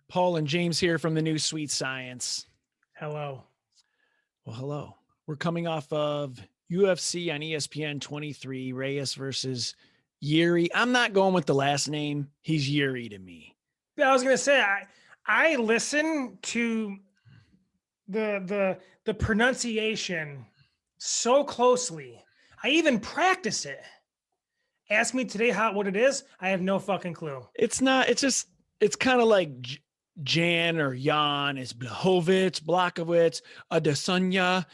Paul and James here from the new Sweet Science. Hello. Well, hello. We're coming off of UFC on ESPN 23, Reyes versus Jiri. I'm not going with the last name. He's Jiri to me. Yeah, I was gonna say I listen to the pronunciation so closely. I even practice it. Ask me today what it is. I have no fucking clue. It's not, it's kind of like Jan or Jan. It's Blahovitz, Blachowicz, Adesanya,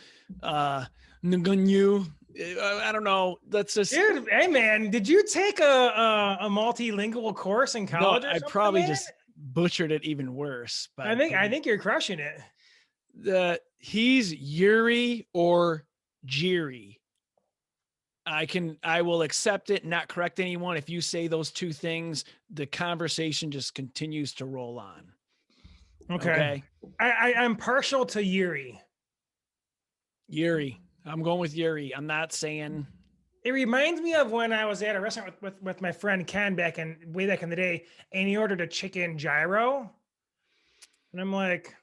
Ngannou. I don't know. That's just, Dude, hey man, did you take a multilingual course in no, college or I something? probably Man? just butchered it even worse. But I think you're crushing it. He's Yuri or Jiri. I will accept it, not correct anyone. If you say those two things, the conversation just continues to roll on. Okay. I'm partial to Yuri. Yuri. I'm going with Yuri. I'm not saying. It reminds me of when I was at a restaurant with my friend Ken way back in the day, and he ordered a chicken gyro. And I'm like,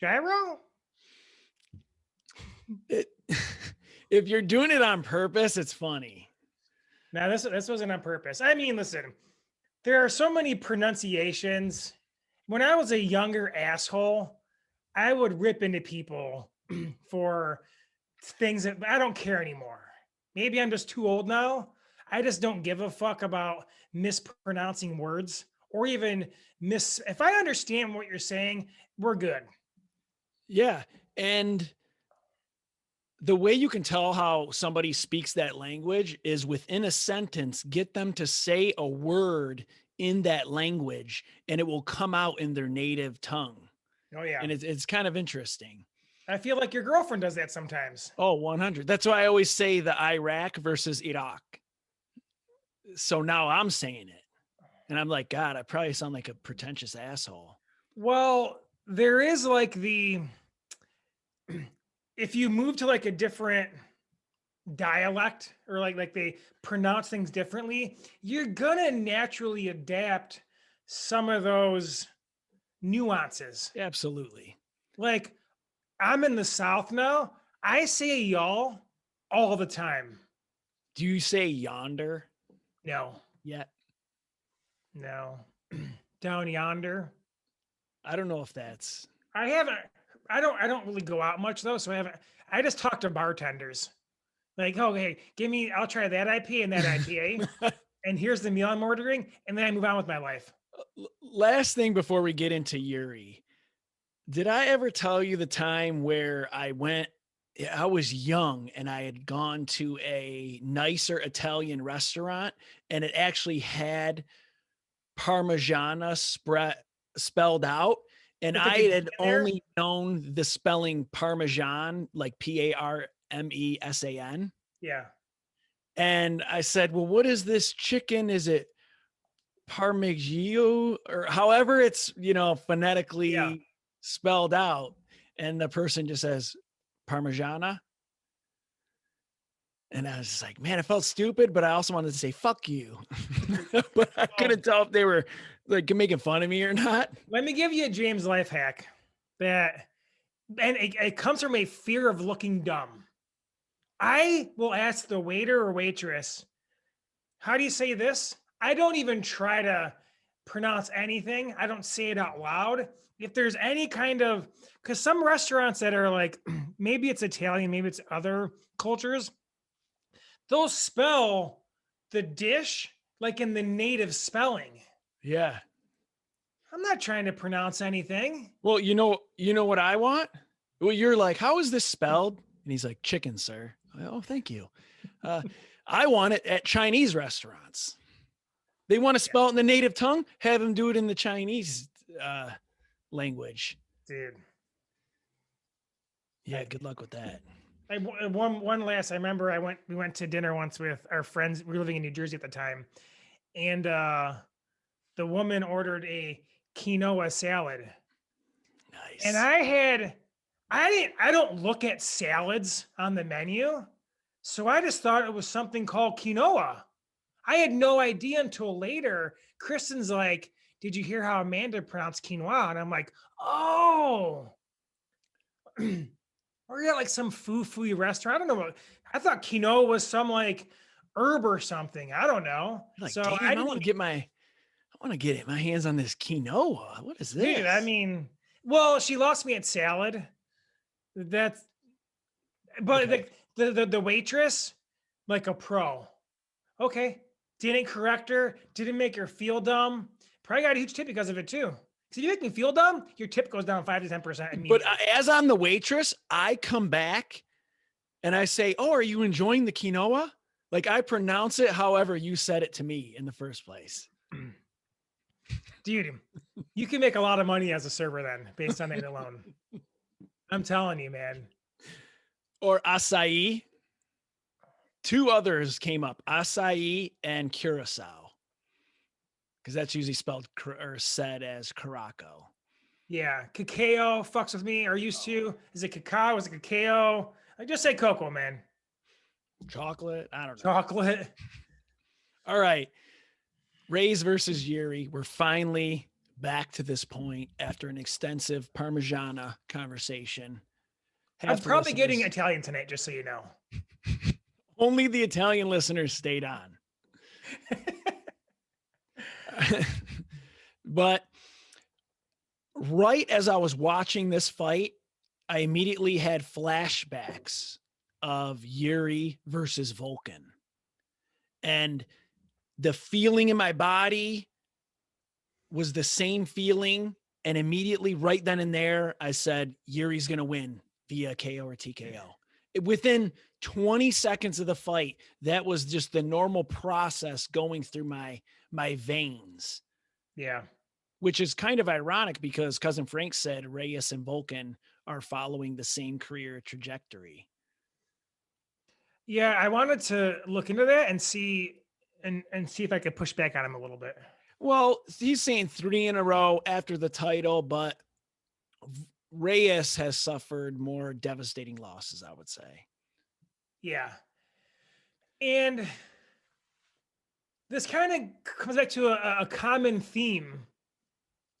gyro? If you're doing it on purpose, it's funny. Now this wasn't on purpose. I mean, listen, there are so many pronunciations. When I was a younger asshole, I would rip into people for things that I don't care anymore. Maybe I'm just too old now. I just don't give a fuck about mispronouncing words or even if I understand what you're saying, we're good. Yeah. And the way you can tell how somebody speaks that language is within a sentence, get them to say a word in that language and it will come out in their native tongue. Oh yeah. And it's kind of interesting. I feel like your girlfriend does that sometimes. Oh, 100. That's why I always say the Iraq versus Iraq. So now I'm saying it. And I'm like, God, I probably sound like a pretentious asshole. Well, there is like if you move to like a different dialect or like they pronounce things differently, you're gonna naturally adapt some of those nuances. Absolutely. Like I'm in the South now. I say y'all all the time. Do you say yonder? No. Yet? No. Down yonder. I don't know if that's. I don't really go out much though, so I just talk to bartenders. Like, oh hey, I'll try that IPA and that IPA. And here's the meal I'm ordering, and then I move on with my life. Last thing before we get into Yuri. Did I ever tell you the time where I was young and I had gone to a nicer Italian restaurant and it actually had Parmigiana spelled out. And I had only known the spelling Parmesan, like Parmesan. Yeah. And I said, well, what is this chicken? Is it Parmigiano or however it's, phonetically spelled out? And the person just says Parmigiana. And I was just like, man, it felt stupid, but I also wanted to say, fuck you. But I couldn't tell if they were like making fun of me or not. Let me give you a James life hack and it comes from a fear of looking dumb. I will ask the waiter or waitress, how do you say this? I don't even try to pronounce anything. I don't say it out loud. If there's any kind of, because some restaurants that are like, maybe it's Italian, maybe it's other cultures, they'll spell the dish like in the native spelling. Yeah. I'm not trying to pronounce anything. Well, you know what I want? Well, you're like, how is this spelled? And he's like, chicken, sir. Oh, thank you. I want it at Chinese restaurants. They want to spell it in the native tongue, have them do it in the Chinese language. Dude. Yeah, good luck with that. One last, I remember we went to dinner once with our friends. We were living in New Jersey at the time. And the woman ordered a quinoa salad. Nice. And I don't look at salads on the menu. So I just thought it was something called quinoa. I had no idea until later. Kristen's like, did you hear how Amanda pronounced quinoa? And I'm like, oh, or you're at like some foo-foo restaurant. I don't know what, I thought quinoa was some like herb or something. I don't know. You're like, So I damn, I want didn't, to get my hands on this quinoa. What is this? dude, I mean, well, she lost me at salad. That's, but Okay. the waitress, like a pro. Okay. Didn't correct her, didn't make her feel dumb. Probably got a huge tip because of it too. Because if you make me feel dumb, your tip goes down 5 to 10% But immediately. as I'm the waitress, I come back and I say, "Oh, are you enjoying the quinoa?" Like I pronounce it however you said it to me in the first place. Dude, you can make a lot of money as a server then based on that alone. I'm telling you, man. Or acai. Two others came up, acai and curacao. Because that's usually spelled or said as Caraco. Yeah, cacao fucks with me. Or used to. Is it cacao? Is it cacao? I just say cocoa, man. Chocolate? I don't know. Chocolate. All right. Reyes versus Jiri. We're finally back to this point after an extensive Parmigiana conversation. I'm probably getting Italian tonight, just so you know. Only the Italian listeners stayed on. But right as I was watching this fight, I immediately had flashbacks of Jiri versus Vulcan. And the feeling in my body was the same feeling. And immediately right then and there, I said, Yuri's going to win via KO or TKO. Within 20 seconds of the fight, that was just the normal process going through my veins. Yeah. Which is kind of ironic because Cousin Frank said Reyes and Vulcan are following the same career trajectory. Yeah, I wanted to look into that and see if I could push back on him a little bit. Well, he's saying 3 in a row after the title, but Reyes has suffered more devastating losses, I would say. Yeah. And this kind of comes back to a common theme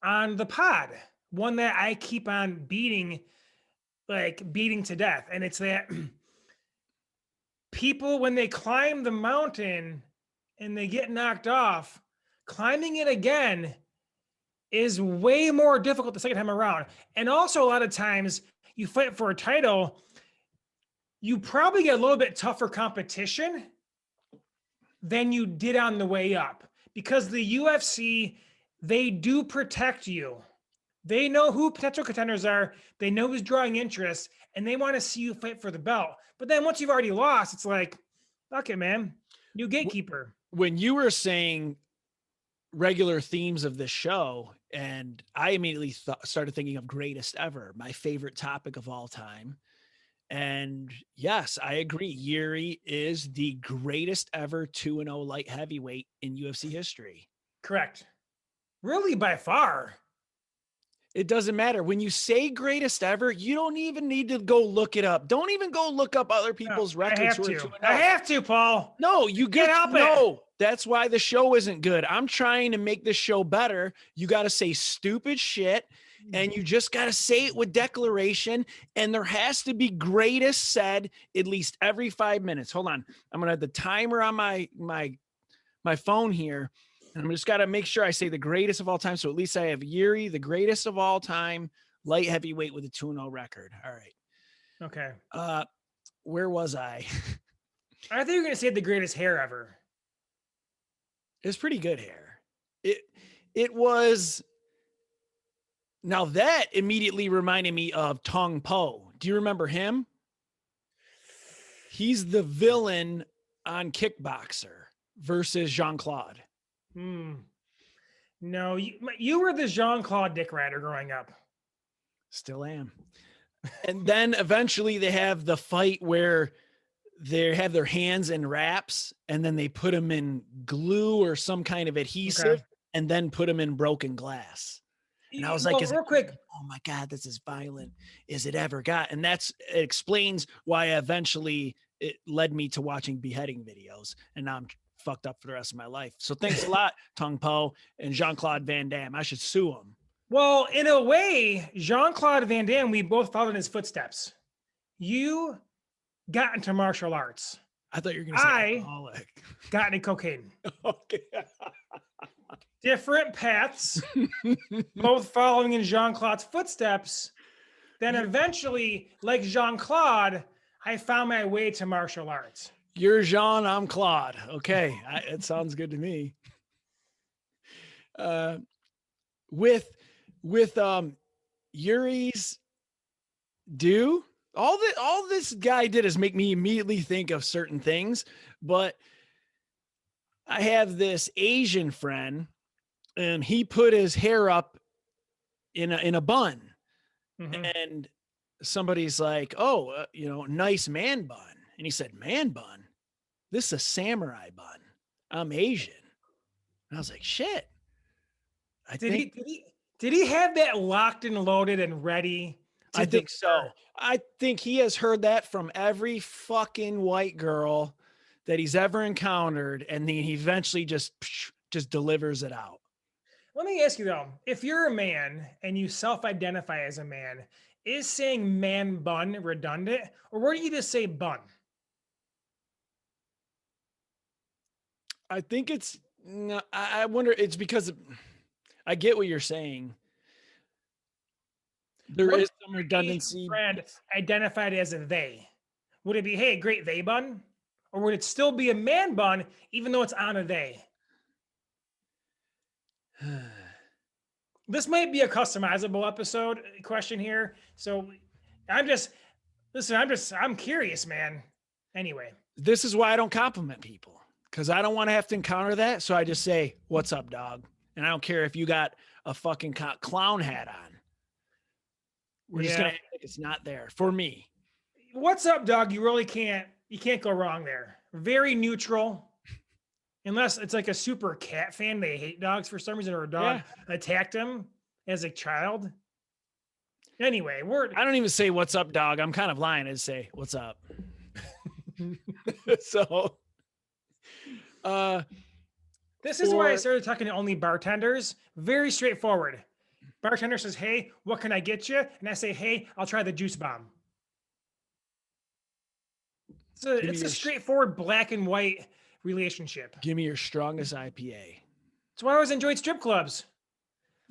on the pod, one that I keep on beating to death. And it's that people, when they climb the mountain and they get knocked off, climbing it again is way more difficult the second time around. And also, a lot of times you fight for a title, you probably get a little bit tougher competition than you did on the way up, because the UFC, they do protect you. They know who potential contenders are. They know who's drawing interest, and they want to see you fight for the belt. But then once you've already lost, it's like, fuck it, man. New gatekeeper. When you were saying regular themes of this show, and I immediately started thinking of greatest ever, my favorite topic of all time. And yes, I agree. Jiri is the greatest ever 2-0 light heavyweight in UFC history. Correct. Really, by far. It doesn't matter. When you say greatest ever, you don't even need to go look it up. Don't even go look up other people's records. I have to, Paul. No, you can't help it. No, that's why the show isn't good. I'm trying to make this show better. You got to say stupid shit, and you just got to say it with declaration. And there has to be greatest said at least every 5 minutes. Hold on. I'm going to have the timer on my phone here. And I'm just got to make sure I say the greatest of all time. So at least I have Jiri, the greatest of all time, light heavyweight with a 2-0 record. All right. Okay. Where was I? I thought you were going to say the greatest hair ever. It's pretty good hair. It was. Now that immediately reminded me of Tong Po. Do you remember him? He's the villain on Kickboxer versus Jean-Claude. No, you were the Jean-Claude dick rider growing up. Still am. And then eventually they have the fight where they have their hands in wraps and then they put them in glue or some kind of adhesive and then put them in broken glass. And I was like, real quick, oh my God, this is violent as it ever got. And it explains why eventually it led me to watching beheading videos. And now I'm fucked up for the rest of my life. So thanks a lot, Tung Po and Jean-Claude Van Damme. I should sue him. Well, in a way, Jean-Claude Van Damme, we both followed in his footsteps. You got into martial arts. I thought you were going to say alcoholic. Got into cocaine. Okay. Different paths, both following in Jean-Claude's footsteps. Then eventually, like Jean-Claude, I found my way to martial arts. You're Jean, I'm Claude. Okay. It sounds good to me. With Yuri's due, all this guy did is make me immediately think of certain things, but I have this Asian friend and he put his hair up in a bun. Mm-hmm. And somebody's like, oh, nice man bun. And he said, man bun? This is a samurai bun. I'm Asian. And I was like, shit. Did he have that locked and loaded and ready? I think so. I think he has heard that from every fucking white girl that he's ever encountered. And then he eventually just delivers it out. Let me ask you though, if you're a man and you self-identify as a man, is saying man bun redundant, or where do you just say bun? I think it's, I wonder, it's because I get what you're saying. There is some redundancy. Friend identified as a they. Would it be, hey, great they bun? Or would it still be a man bun, even though it's on a they? This might be a customizable episode question here. So I'm curious, man. Anyway. This is why I don't compliment people, because I don't want to have to encounter that. So I just say, what's up, dog? And I don't care if you got a fucking clown hat on. We're just going to act like it's not there for me. What's up, dog? You really can't go wrong there. Very neutral. Unless it's like a super cat fan. They hate dogs for some reason, or a dog attacked them as a child. Anyway, I don't even say what's up, dog. I'm kind of lying. I say what's up. So this is why I started talking to only bartenders. Very straightforward. Bartender says, hey, what can I get you? And I say, hey, I'll try the juice bomb. So it's a straightforward black and white relationship. Give me your strongest IPA. That's why I always enjoyed strip clubs.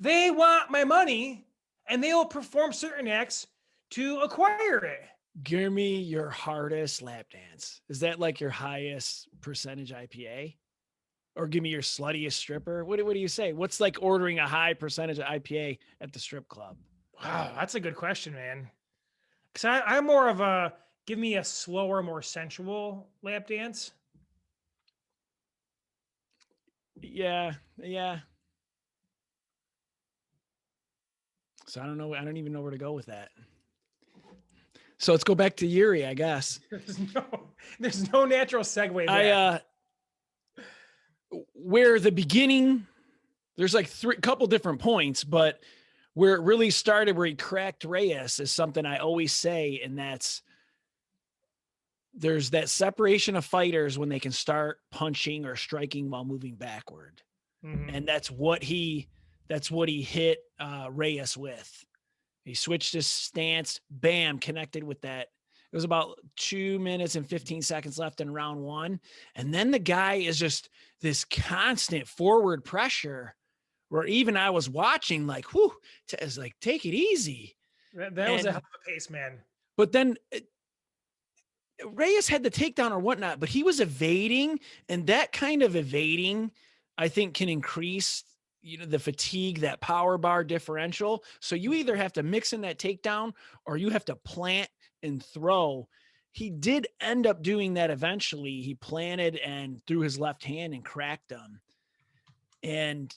They want my money and they will perform certain acts to acquire it. Give me your hardest lap dance. Is that like your highest percentage IPA? Or give me your sluttiest stripper? What do you say? What's like ordering a high percentage of IPA at the strip club? Wow, that's a good question, man. Because I'm more of a, give me a slower, more sensual lap dance. Yeah. So I don't know. I don't even know where to go with that. So let's go back to Jiri, I guess. There's no natural segue there. Where the beginning, there's like couple different points, but where it really started, where he cracked Reyes, is something I always say, and there's that separation of fighters when they can start punching or striking while moving backward. Mm-hmm. And that's what he hit Reyes with. He switched his stance, bam, connected with that. It was about 2 minutes and 15 seconds left in round one. And then the guy is just this constant forward pressure where even I was watching like, whew, it's like, take it easy. That was a hell of a pace, man. But then Reyes had the takedown or whatnot, but he was evading, and that kind of evading, I think, can increase, the fatigue, that power bar differential. So you either have to mix in that takedown or you have to plant and throw. He did end up doing that eventually. He planted and threw his left hand and cracked him. And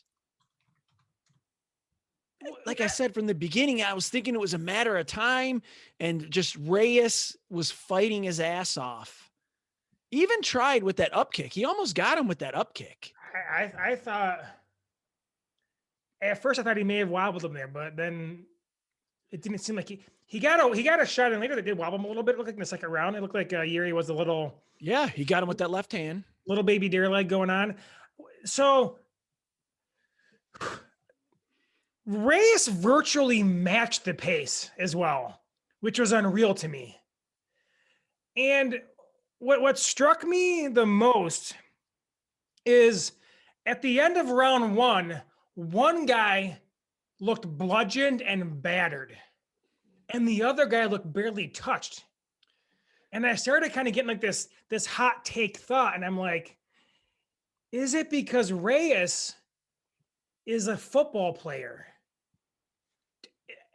like I said, from the beginning, I was thinking it was a matter of time, and just Reyes was fighting his ass off. Even tried with that up kick. He almost got him with that up kick. I thought, at first I thought he may have wobbled him there, but then it didn't seem like he got a shot in later that did wobble him a little bit. It looked like in the second round. It looked like Jiri was a little. Yeah, he got him with that left hand. little baby deer leg going on. So Reyes virtually matched the pace as well, which was unreal to me. And what struck me the most is at the end of round one guy looked bludgeoned and battered, and the other guy looked barely touched. And I started kind of getting like this hot take thought, and I'm like, is it because Reyes is a football player,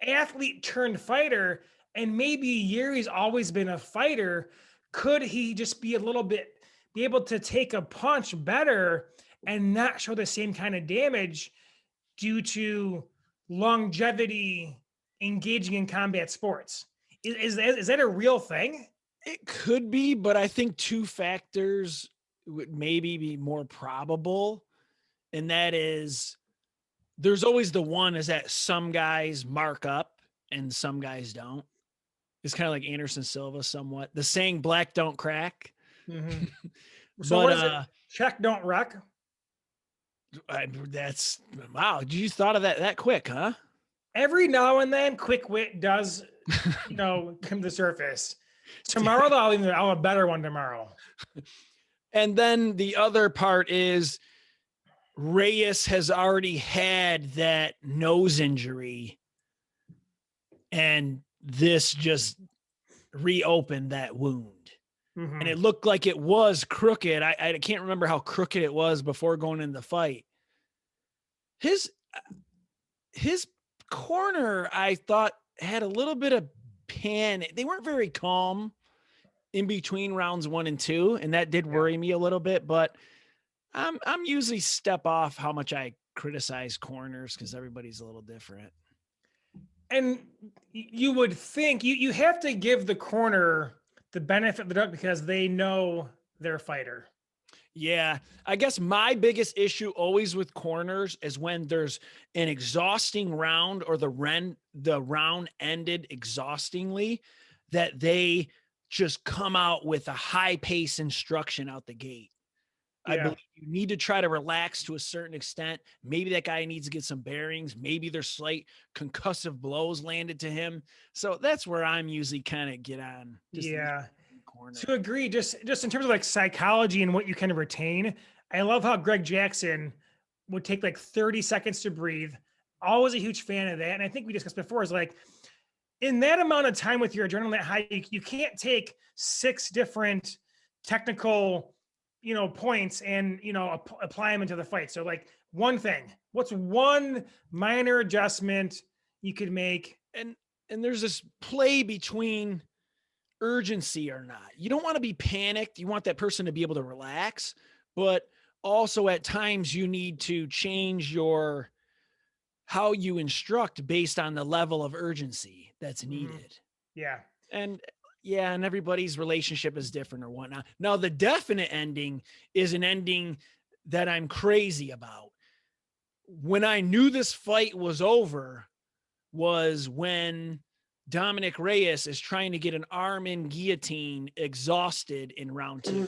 athlete turned fighter, and maybe Yuri's always been a fighter? Could he just be able to take a punch better and not show the same kind of damage due to longevity engaging in combat sports? Is that a real thing? It could be, but I think two factors would maybe be more probable. And that is, there's always the one is that some guys mark up and some guys don't. It's kind of like Anderson Silva somewhat. The saying black don't crack. Mm-hmm. So what is it? Check don't wreck? That's wow. You thought of that quick, huh? Every now and then quick wit does, come to the surface. Tomorrow I'll have a better one tomorrow. And then the other part is Reyes has already had that nose injury, and this just reopened that wound. Mm-hmm. And it looked like it was crooked. I can't remember how crooked it was before going into the fight. His corner, I thought, had a little bit of panic. They weren't very calm in between rounds 1 and 2, and that did worry me a little bit. But I'm usually step off how much I criticize corners because everybody's a little different. And you would think you have to give the corner the benefit of the doubt because they know their fighter. Yeah, I guess my biggest issue always with corners is when there's an exhausting round or the round ended exhaustingly, that they just come out with a high pace instruction out the gate. Yeah. I believe you need to try to relax to a certain extent. Maybe that guy needs to get some bearings. Maybe there's slight concussive blows landed to him. So that's where I'm usually kind of get on. To agree, just in terms of like psychology and what you kind of retain. I love how Greg Jackson would take like 30 seconds to breathe. Always a huge fan of that. And I think we discussed before is like, in that amount of time with your adrenaline high, you can't take 6 different technical points and, apply them into the fight. So like what's one minor adjustment you could make? And there's this play between urgency or not. You don't want to be panicked. You want that person to be able to relax, but also at times you need to change how you instruct based on the level of urgency that's needed. Yeah. And everybody's relationship is different or whatnot. Now, the definite ending is an ending that I'm crazy about. When I knew this fight was over was when Dominic Reyes is trying to get an arm-in guillotine exhausted in round 2,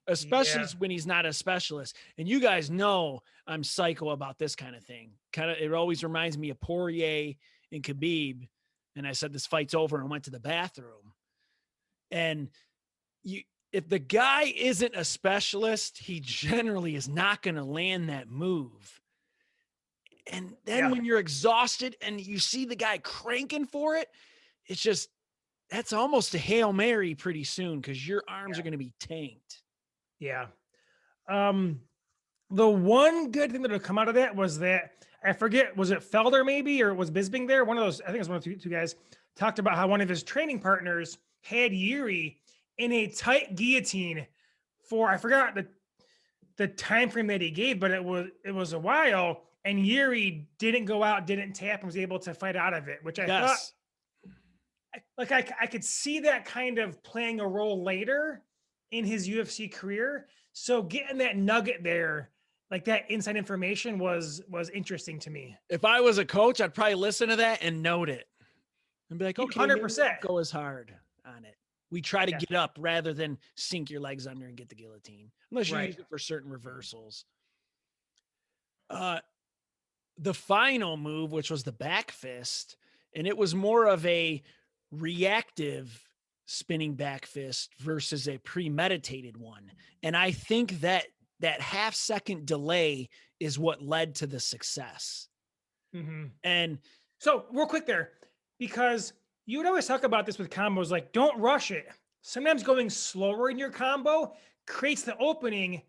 especially when he's not a specialist. And you guys know I'm psycho about this kind of thing. It always reminds me of Poirier and Khabib. And I said, this fight's over, and went to the bathroom. And if the guy isn't a specialist, he generally is not going to land that move. And then when you're exhausted and you see the guy cranking for it, it's just, that's almost a Hail Mary pretty soon because your arms are going to be tanked. Yeah. The one good thing that would come out of that was that, I forget, was it Felder maybe, or was Bisping there? One of those, I think it was one of the two guys, talked about how one of his training partners had Jiri in a tight guillotine for, I forgot the time frame that he gave, but it was a while, and Jiri didn't go out, didn't tap, and was able to fight out of it, which I thought, like I could see that kind of playing a role later in his UFC career. So getting that nugget there, like that inside information was interesting to me. If I was a coach, I'd probably listen to that and note it and be like, okay, 100% go as hard on it. We try to Yeah. get up rather than sink your legs under and get the guillotine, unless you Right. use it for certain reversals. The final move, which was the back fist, and it was more of a reactive spinning back fist versus a premeditated one. And I think that that half-second delay is what led to the success. Mm-hmm. And So real quick there, because you would always talk about this with combos, like don't rush it. Sometimes going slower in your combo creates the opening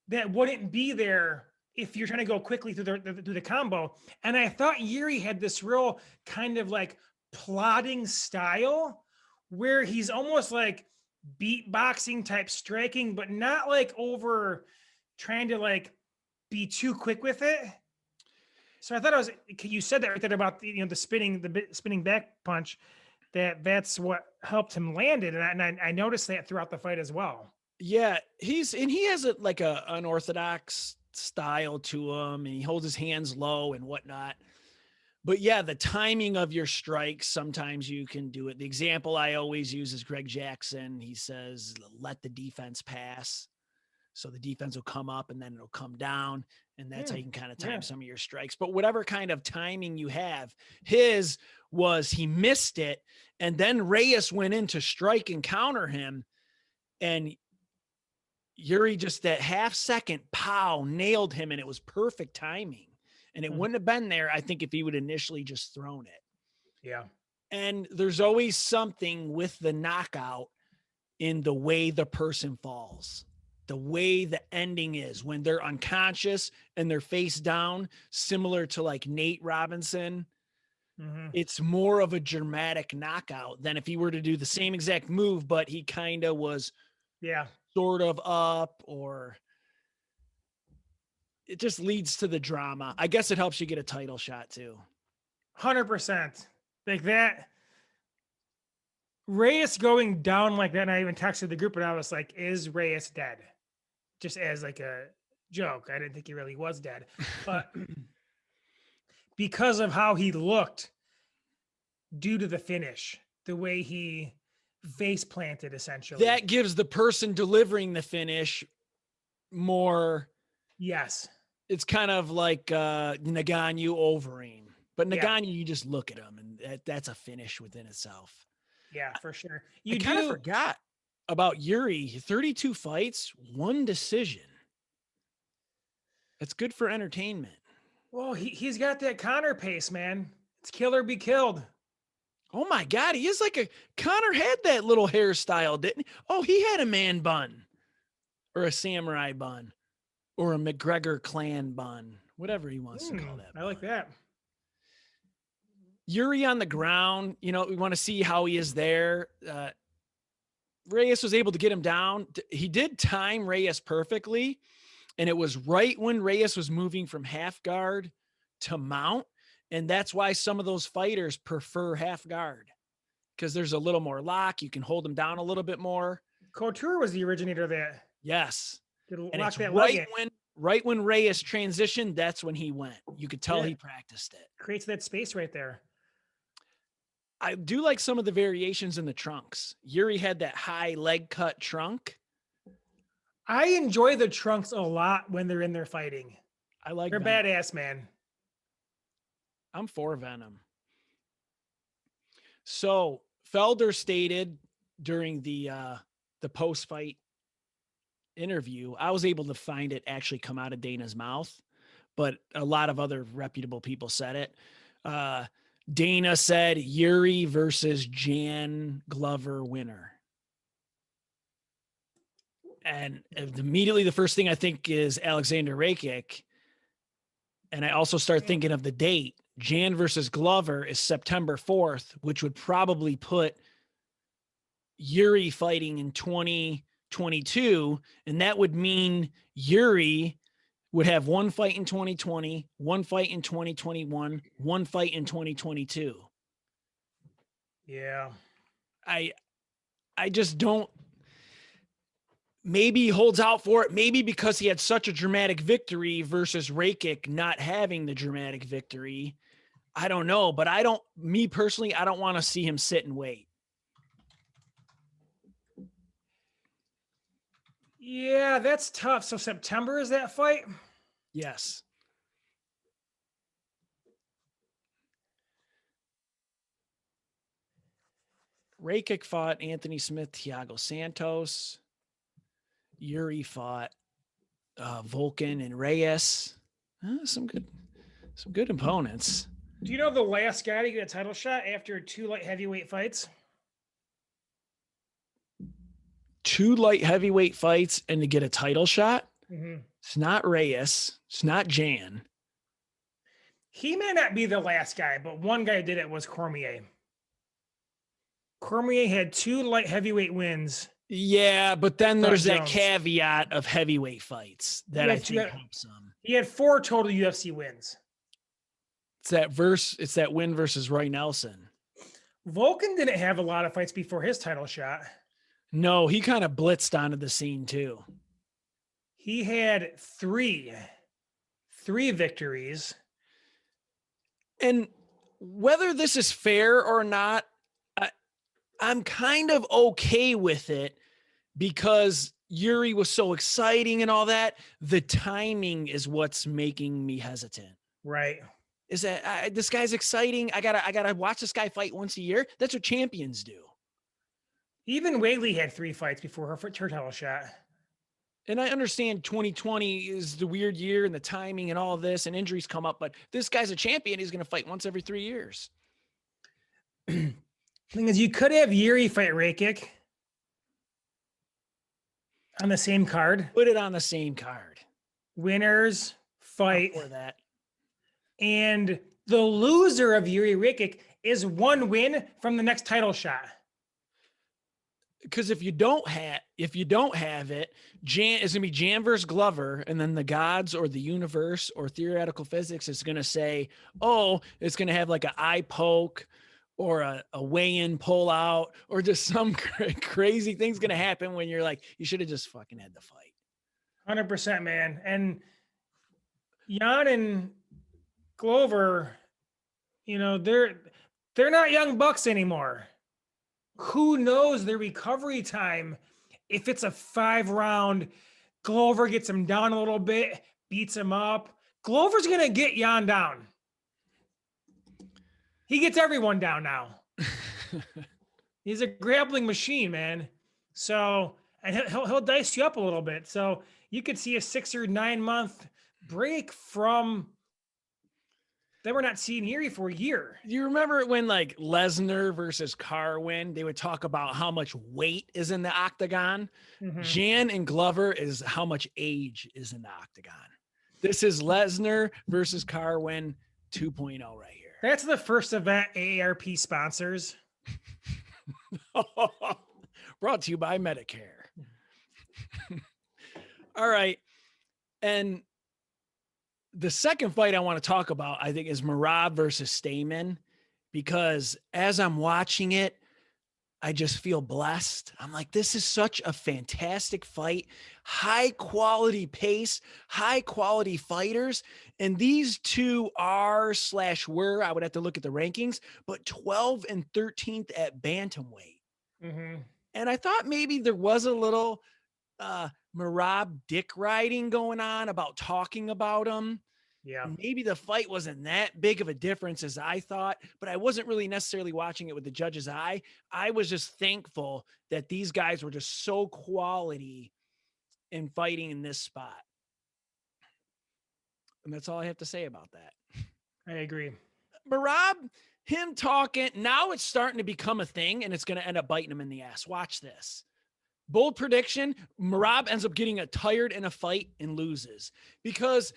that wouldn't be there if you're trying to go quickly through the combo. And I thought Jiri had this real kind of like plodding style where he's almost like beatboxing type striking, but not like over trying to like be too quick with it. So I thought it was, you said that right there about the spinning back punch, that's what helped him land it. And I noticed that throughout the fight as well. yeah, he has a unorthodox style to him, and he holds his hands low and whatnot. But yeah, the timing of your strikes, sometimes you can do it. The example I always use is Greg Jackson. He says, let the defense pass. So the defense will come up and then it'll come down. And that's how you can kind of time some of your strikes. But whatever kind of timing you have, his was he missed it. And then Reyes went in to strike and counter him. And Jiri just that half second, pow, nailed him. And it was perfect timing. And it wouldn't have been there, I think, if he would initially just thrown it. Yeah. And there's always something with the knockout in the way the person falls, the way the ending is when they're unconscious and they're face down, similar to like Nate Robinson. Mm-hmm. It's more of a dramatic knockout than if he were to do the same exact move, but he kind of was sort of up, or it just leads to the drama. I guess it helps you get a title shot too. 100%. Like that. Reyes going down like that, and I even texted the group and I was like, is Reyes dead? Just as like a joke. I didn't think he really was dead. But because of how he looked due to the finish, the way he face planted essentially. That gives the person delivering the finish more. Yes. It's kind of like Ngannou overing. But Ngannou, you just look at him, and that's a finish within itself. Yeah, for sure. I kind of forgot about Jiri. 32 fights, 1 decision. That's good for entertainment. Well, he's got that Conor pace, man. It's kill or be killed. Oh my God, he is like Conor had that little hairstyle, didn't he? Oh, he had a man bun or a samurai bun or a McGregor clan bun, whatever he wants to call that. I like that. Jiri on the ground, we want to see how he is there. Reyes was able to get him down. He did time Reyes perfectly. And it was right when Reyes was moving from half guard to mount. And that's why some of those fighters prefer half guard, because there's a little more lock. You can hold them down a little bit more. Couture was the originator of that. Yes. And lock it's that right when Reyes transitioned, that's when he went. You could tell he practiced it. Creates that space right there. I do like some of the variations in the trunks. Jiri had that high leg cut trunk. I enjoy the trunks a lot when they're in there fighting. I like they're Venom. badass, man. I'm for Venom. So Felder stated during the post-fight interview, I was able to find it actually come out of Dana's mouth, but a lot of other reputable people said it. Dana said Jiri versus Jan Glover winner. And immediately the first thing I think is Alexander Rakic. And I also start thinking of the date. Jan versus Glover is September 4th, which would probably put Jiri fighting in 2022. And that would mean Jiri would have 1 fight in 2020, 1 fight in 2021, 1 fight in 2022. Yeah. I just don't. Maybe he holds out for it. Maybe because he had such a dramatic victory versus Rakic not having the dramatic victory. I don't know, but me personally, I don't want to see him sit and wait. Yeah, that's tough. So September is that fight? Yes. Rakic fought Anthony Smith, Thiago Santos. Jiri fought Volkan and Reyes. Some good opponents. Do you know the last guy to get a title shot after 2 light heavyweight fights? 2 light heavyweight fights and to get a title shot. Mm-hmm. It's not Reyes. It's not Jan. He may not be the last guy, but one guy did it was Cormier. Cormier had 2 light heavyweight wins. Yeah, but then there's that Jones. caveat of heavyweight fights that I think helps him. He had 4 total UFC wins. It's that win versus Roy Nelson. Volkan didn't have a lot of fights before his title shot. No, he kind of blitzed onto the scene too. He had three victories. And whether this is fair or not, I'm kind of okay with it because Jiri was so exciting and all that. The timing is what's making me hesitant. Right. Is that this guy's exciting? I gotta watch this guy fight once a year. That's what champions do. Even Whaley had 3 fights before her title shot. And I understand 2020 is the weird year and the timing and all of this and injuries come up, but this guy's a champion. He's going to fight once every 3 years. Thing is, you could have Jiri fight Rakic on the same card. Put it on the same card. Winners fight. For that. And the loser of Jiri Rakic is 1 win from the next title shot. Because if you don't have it, Jan is gonna be Jan versus Glover, and then the gods or the universe or theoretical physics is gonna say, oh, it's gonna have like an eye poke or a weigh-in pull out or just some crazy thing's gonna happen when you're like, you should have just fucking had the fight. 100%, man. And Jan and Glover, you know, they're not young bucks anymore. Who knows their recovery time? If it's a 5-round, Glover gets him down a little bit, beats him up. Glover's going to get Jan down. He gets everyone down now. He's a grappling machine, man. So, and he'll dice you up a little bit. So you could see a 6 or 9 month break from that we're not seeing Jiri for a year. You remember when like Lesnar versus Carwin, they would talk about how much weight is in the octagon. Mm-hmm. Jan and Glover is how much age is in the octagon. This is Lesnar versus Carwin 2.0 right here. That's the first event AARP sponsors. Brought to you by Medicare. All right. And the second fight I want to talk about, I think, is Merab versus Stamen, because as I'm watching it, I just feel blessed. I'm like, this is such a fantastic fight, high quality pace, high quality fighters. And these two were, I would have to look at the rankings, but 12th and 13th at bantamweight. Mm-hmm. And I thought maybe there was a little Merab dick riding going on about talking about him. Yeah. Maybe the fight wasn't that big of a difference as I thought, but I wasn't really necessarily watching it with the judge's eye. I was just thankful that these guys were just so quality in fighting in this spot. And that's all I have to say about that. I agree. Merab, him talking, now it's starting to become a thing and it's going to end up biting him in the ass. Watch this. Bold prediction, Merab ends up getting tired in a fight and loses, because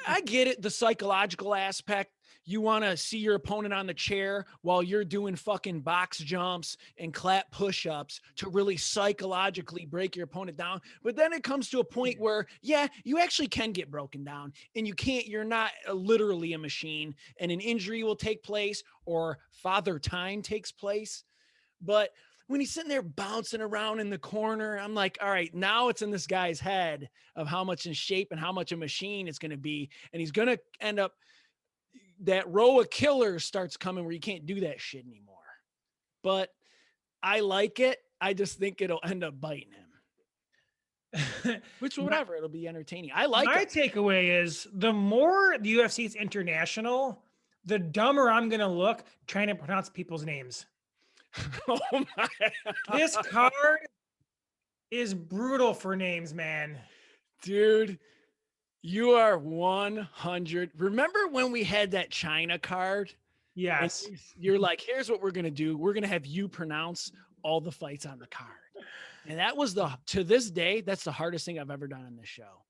I get it. The psychological aspect, you want to see your opponent on the chair while you're doing fucking box jumps and clap push-ups to really psychologically break your opponent down. But then it comes to a point where, yeah, you actually can get broken down and you're not literally a machine, and an injury will take place or father time takes place. But when he's sitting there bouncing around in the corner, I'm like, all right, now it's in this guy's head of how much in shape and how much a machine it's going to be. And he's going to end up, that row of killers starts coming where you can't do that shit anymore. But I like it. I just think it'll end up biting him. which my, whatever, it'll be entertaining. I like my him. takeaway is the more the UFC is international, the dumber I'm going to look trying to pronounce people's names. Oh my. This card is brutal for names, man. Dude, you are 100. Remember when we had that China card? And Yes. you're like, here's what we're going to do. We're going to have you pronounce all the fights on the card. And that was to this day, that's the hardest thing I've ever done on this show.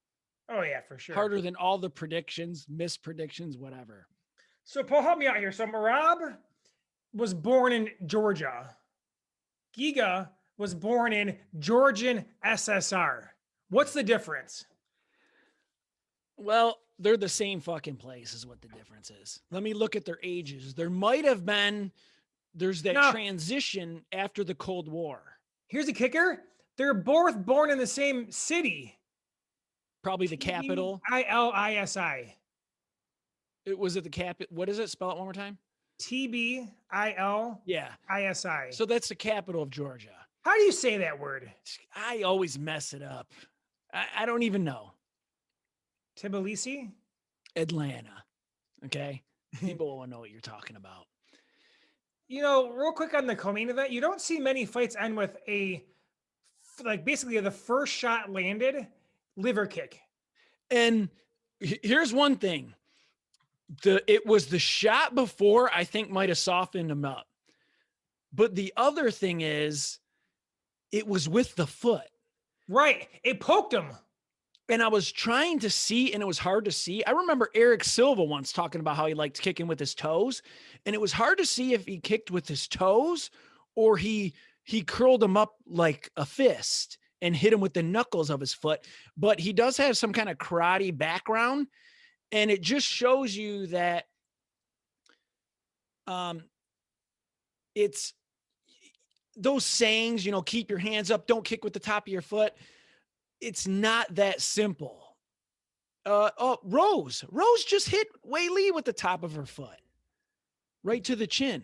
Oh, yeah, for sure. Harder than all the predictions, mispredictions, whatever. So, Paul, help me out here. So, Marab was born in Georgia. Giga was born in Georgian SSR. What's the difference? Well, they're the same fucking place is what the difference is. Let me look at their ages. There might have been, there's that transition after the Cold War. Here's a kicker. They're both born in the same city. Probably the capital. T-B-I-L-I-S-I. Was it the cap? What is it? Spell it one more time. T-B-I-L-I-S-I. Yeah. So that's the capital of Georgia. How do you say that word? I always mess it up. I don't even know. Tbilisi? Atlanta. Okay. People will know what you're talking about. You know, real quick on the co-main event, you don't see many fights end with basically the first shot landed liver kick. And here's one thing. It was the shot before I think might have softened him up. But the other thing is it was with the foot. Right. It poked him. And I was trying to see, and it was hard to see. I remember Eric Silva once talking about how he liked kicking with his toes, and it was hard to see if he kicked with his toes or he curled him up like a fist and hit him with the knuckles of his foot. But he does have some kind of karate background, and it just shows you that it's those sayings, you know, keep your hands up, don't kick with the top of your foot. It's not that simple. Rose just hit Wei Li with the top of her foot, right to the chin.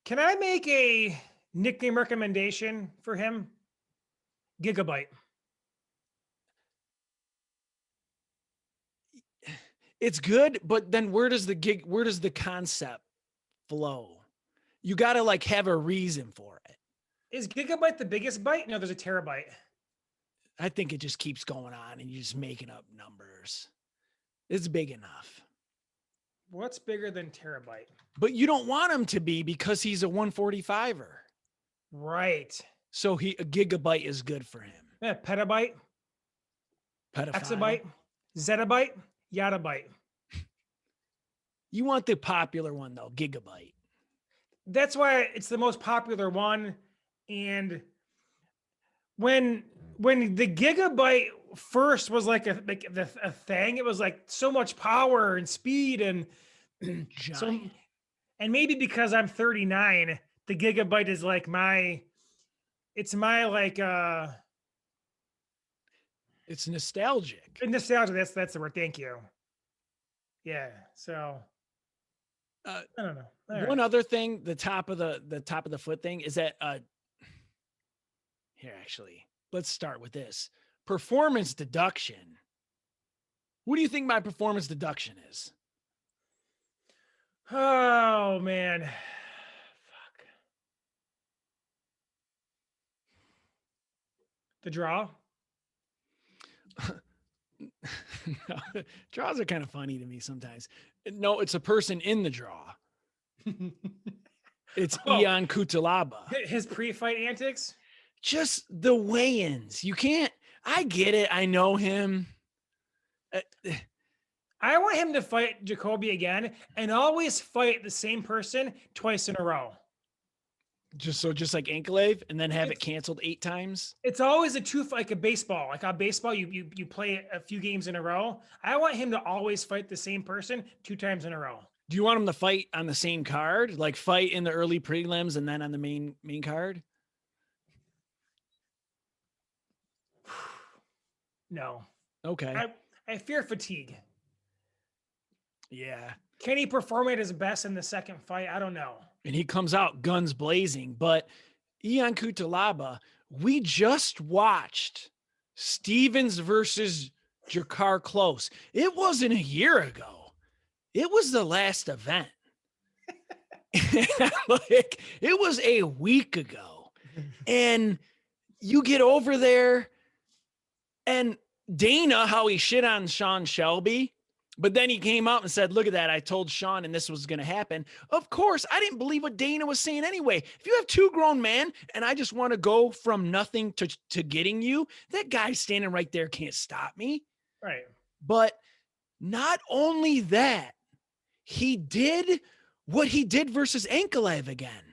Can I make a nickname recommendation for him? Gigabyte. It's good, but then where does the concept flow? You got to like have a reason for it. Is Gigabyte the biggest byte? No, there's a terabyte. I think it just keeps going on and you're just making up numbers. It's big enough. What's bigger than terabyte? But you don't want him to be because he's a 145er. Right. So a gigabyte is good for him. Yeah, petabyte. Pedophile. Exabyte. Zettabyte. Yottabyte. You want the popular one though, gigabyte. That's why it's the most popular one. And when the gigabyte first was like a thing, it was like so much power and speed and so, and maybe because I'm 39, the gigabyte is like it's nostalgic. Nostalgia. That's the word. Thank you. Yeah. So I don't know. One other thing, the top of the foot thing is that here actually. Let's start with this. Performance deduction. What do you think my performance deduction is? Oh, man. Fuck. The draw? No, draws are kind of funny to me sometimes. No, it's a person in the draw. It's Ion Cutelaba. His pre-fight antics? Just the weigh-ins. You can't. I get it. I know him. I want him to fight Jacoby again and always fight the same person twice in a row. Just like Ankalaev and then have it canceled 8 times. It's always like a baseball. Like on baseball, you play a few games in a row. I want him to always fight the same person 2 times in a row. Do you want him to fight on the same card? Like fight in the early prelims and then on the main card? No. Okay. I fear fatigue. Yeah. Can he perform at his best in the second fight? I don't know. And he comes out guns blazing. But Ion Cutelaba, we just watched Stevens versus Jakar Close. It wasn't a year ago. It was the last event. Like, it was a week ago. And you get over there, and Dana, how he shit on Sean Shelby, but then he came out and said, look at that. I told Sean and this was going to happen. Of course, I didn't believe what Dana was saying anyway. If you have two grown men and I just want to go from nothing to getting you, that guy standing right there can't stop me. Right. But not only that, he did what he did versus Ankalaev again.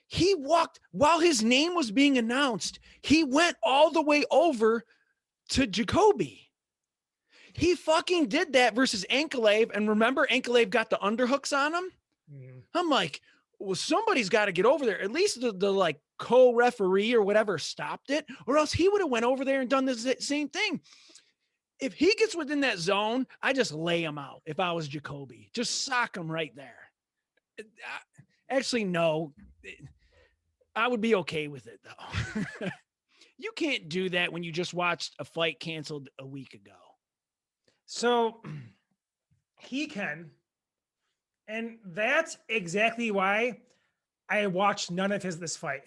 He walked, while his name was being announced, he went all the way over to Jacoby. He fucking did that versus Ankalaev. And remember, Ankalaev got the underhooks on him? Mm-hmm. I'm like, well, somebody's got to get over there. At least the like co-referee or whatever stopped it, or else he would have went over there and done the same thing. If he gets within that zone, I just lay him out. If I was Jacoby, just sock him right there. Actually, no, I would be okay with it though. You can't do that when you just watched a fight canceled a week ago. So he can. And that's exactly why I watched none of this fight.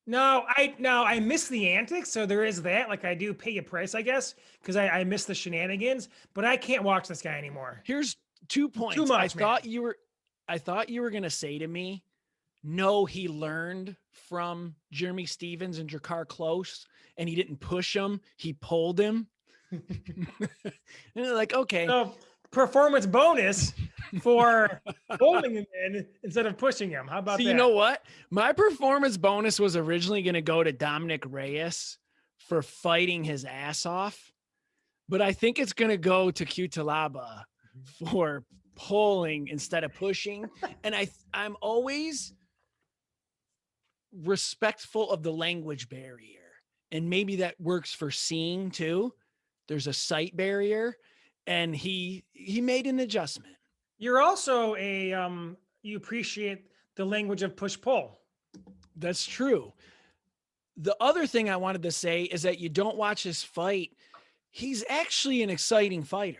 No, I miss the antics, so there is that. Like, I do pay a price, I guess, because I miss the shenanigans, but I can't watch this guy anymore. Here's 2 points. Too much, I thought you were gonna say to me, no, he learned from Jeremy Stevens and Jakar Close, and he didn't push him, he pulled him. And like, okay. So, performance bonus for holding him in instead of pushing him. How about that? You know what? My performance bonus was originally going to go to Dominic Reyes for fighting his ass off, but I think it's going to go to Cutelaba for pulling instead of pushing. And I'm always respectful of the language barrier, and maybe that works for seeing too. There's a sight barrier, and he made an adjustment. You're also you appreciate the language of push-pull. That's true. The other thing I wanted to say is that you don't watch his fight. He's actually an exciting fighter.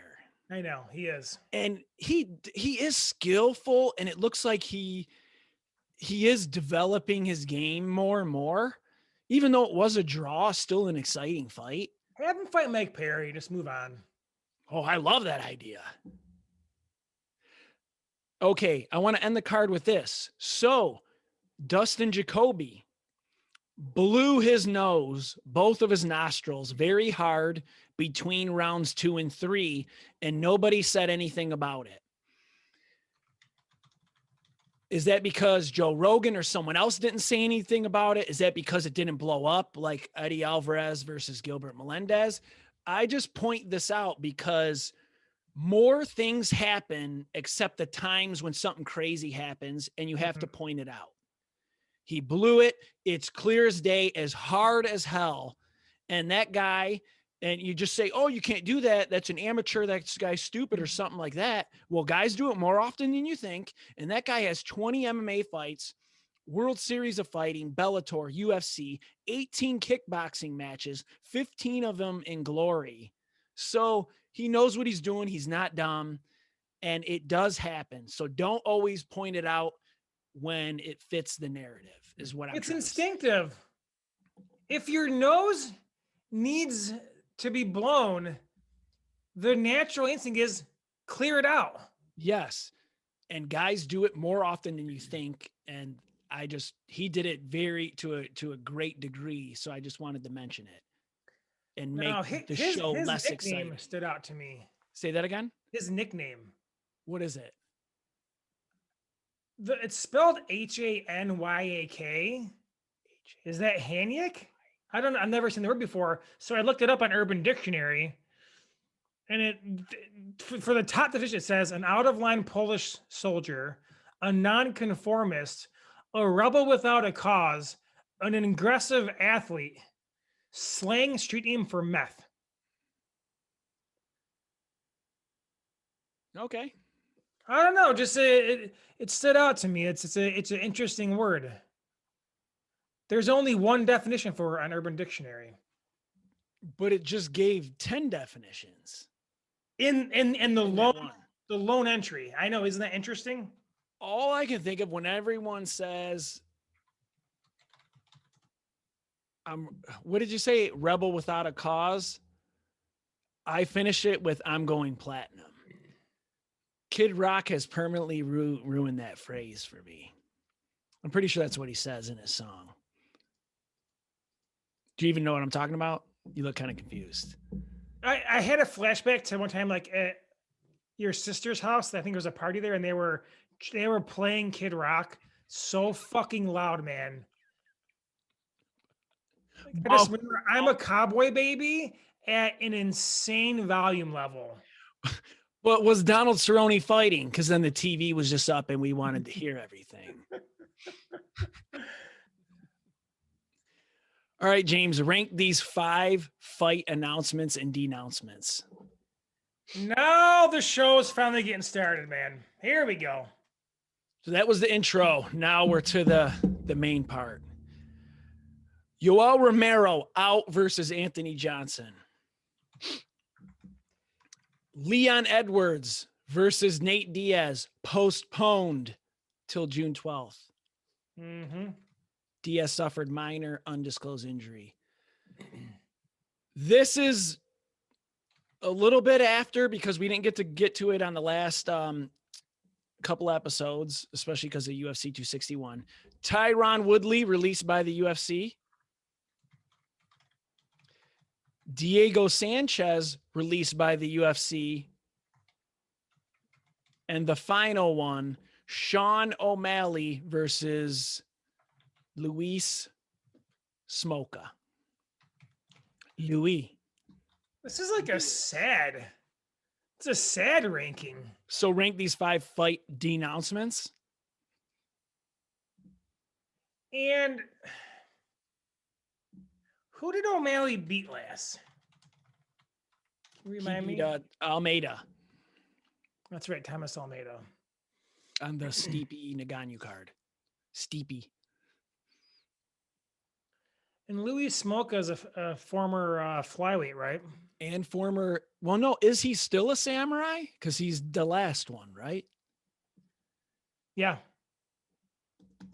I know, he is. And he is skillful, and it looks like he is developing his game more and more. Even though it was a draw, still an exciting fight. Have him fight Mike Perry, just move on. Oh, I love that idea. Okay, I want to end the card with this. So, Dustin Jacoby blew his nose, both of his nostrils, very hard between rounds 2 and 3, and nobody said anything about it. Is that because Joe Rogan or someone else didn't say anything about it? Is that because it didn't blow up like Eddie Alvarez versus Gilbert Melendez? I just point this out because more things happen except the times when something crazy happens, and you have to point it out. He blew it. It's clear as day, as hard as hell. And that guy, and you just say, oh, you can't do that. That's an amateur. That guy's stupid or something like that. Well, guys do it more often than you think. And that guy has 20 MMA fights, World Series of Fighting, Bellator, UFC, 18 kickboxing matches, 15 of them in Glory. So he knows what he's doing. He's not dumb. And it does happen. So don't always point it out when it fits the narrative, is what I'm saying. It's instinctive. If your nose needs to be blown, the natural instinct is clear it out. Yes. And guys do it more often than you think. And he did it to a great degree. So I just wanted to mention it and make the show less exciting. His nickname stood out to me. Say that again? His nickname. What is it? It's spelled Hanyak. Is that Hanyak? I've never seen the word before. So I looked it up on Urban Dictionary. And for the top division, it says an out-of-line Polish soldier, a nonconformist, a rebel without a cause, an aggressive athlete, slang street name for meth. Okay. I don't know. Just it stood out to me. It's an interesting word. There's only one definition for on Urban Dictionary. But it just gave 10 definitions. In the in lone that one. the lone entry. I know, isn't that interesting? All I can think of when everyone says, what did you say? Rebel without a cause. I finish it with I'm going platinum. Kid Rock has permanently ruined that phrase for me. I'm pretty sure that's what he says in his song. Do you even know what I'm talking about? You look kind of confused. I had a flashback to one time, like at your sister's house. I think there was a party there, and they were playing Kid Rock so fucking loud, man. I just remember I'm a cowboy baby at an insane volume level. Well, was Donald Cerrone fighting? Because then the TV was just up and we wanted to hear everything. All right, James, rank these 5 fight announcements and denouncements. Now the show's finally getting started, man. Here we go. So that was the intro. Now we're to the main part. Yoel Romero out versus Anthony Johnson. Leon Edwards versus Nate Diaz postponed till June 12th. Mm-hmm. Diaz suffered minor undisclosed injury. This is a little bit after because we didn't get to it on the last couple episodes, especially because of UFC 261. Tyron Woodley released by the UFC. Diego Sanchez released by the UFC. And the final one, Sean O'Malley versus Luis Smoka. Louis. This is like it's a sad ranking. So rank these 5 fight denouncements. And who did O'Malley beat last? Remind me. Almeida. That's right, Thomas Almeida. On the Stipe Ngannou card. Stipe. And Luis Smoka is a former flyweight, right? And former, well, no, is he still a samurai? Because he's the last one, right? Yeah.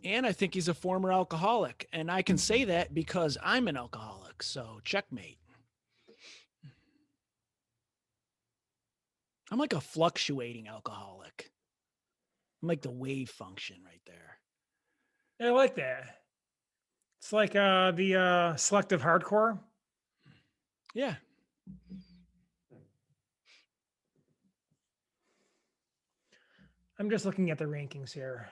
And I think he's a former alcoholic. And I can say that because I'm an alcoholic. So checkmate. I'm like a fluctuating alcoholic. I'm like the wave function right there. I like that. It's like the selective hardcore. Yeah. I'm just looking at the rankings here.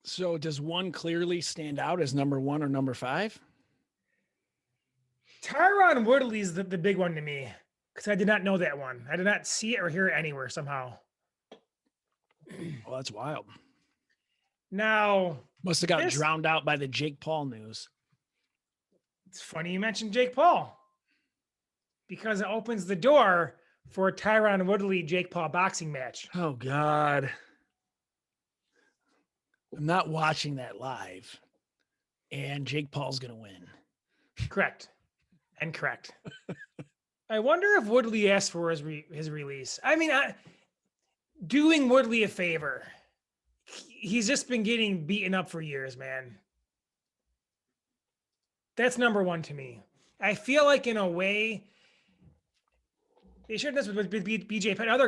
So does one clearly stand out as number 1 or number 5? Tyron Woodley is the big one to me because I did not know that one. I did not see it or hear it anywhere somehow. Well, that's wild. Now, must have got drowned out by the Jake Paul news. It's funny you mentioned Jake Paul because it opens the door for a Tyron Woodley Jake Paul boxing match. Oh God. I'm not watching that live. And Jake Paul's going to win. Correct. And correct. I wonder if Woodley asked for his release. I mean, doing Woodley a favor. He's just been getting beaten up for years, man. That's number 1 to me. I feel like in a way, they should have done this with BJ Penn. Other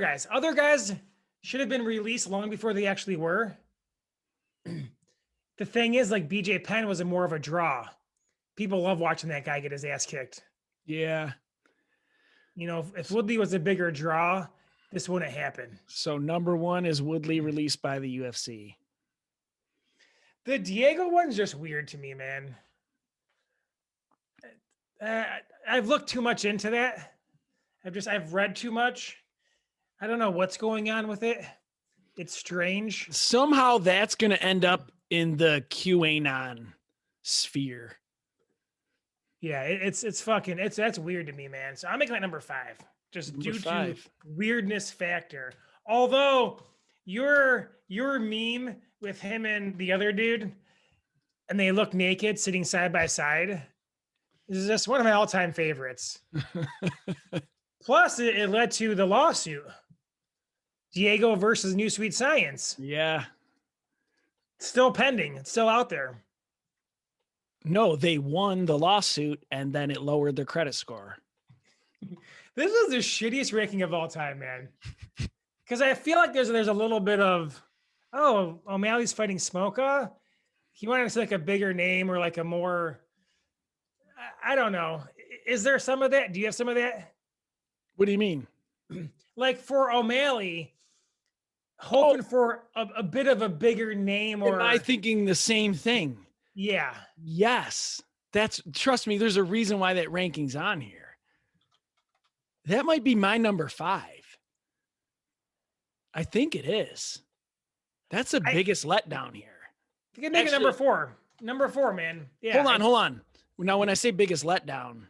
guys should have been released long before they actually were. The thing is, like, BJ Penn was more of a draw. People love watching that guy get his ass kicked. Yeah. You know, if Woodley was a bigger draw, this wouldn't happen. So number 1 is Woodley released by the UFC. The Diego one's just weird to me, man. I've looked too much into that. I've read too much. I don't know what's going on with it. It's strange. Somehow that's going to end up in the QAnon sphere. Yeah, that's weird to me, man. So I'm making that number 5. Just number due 5. To weirdness factor. Although your meme with him and the other dude, and they look naked sitting side by side, is just one of my all-time favorites. Plus, it led to the lawsuit. Diego versus New Sweet Science. Yeah. Still pending. It's still out there. No, they won the lawsuit and then it lowered their credit score. This is the shittiest ranking of all time, man. Because I feel like there's a little bit of, oh, O'Malley's fighting Smoka. He wanted to say like a bigger name or like a more, I don't know. Is there some of that? Do you have some of that? What do you mean? Like for O'Malley, hoping for a bit of a bigger name, or am I thinking the same thing? Yeah. Yes. Trust me, there's a reason why that ranking's on here. That might be my number 5. I think it is. That's the biggest letdown here. You can make it number 4. Number 4, man. Yeah. Hold on. Now, when I say biggest letdown,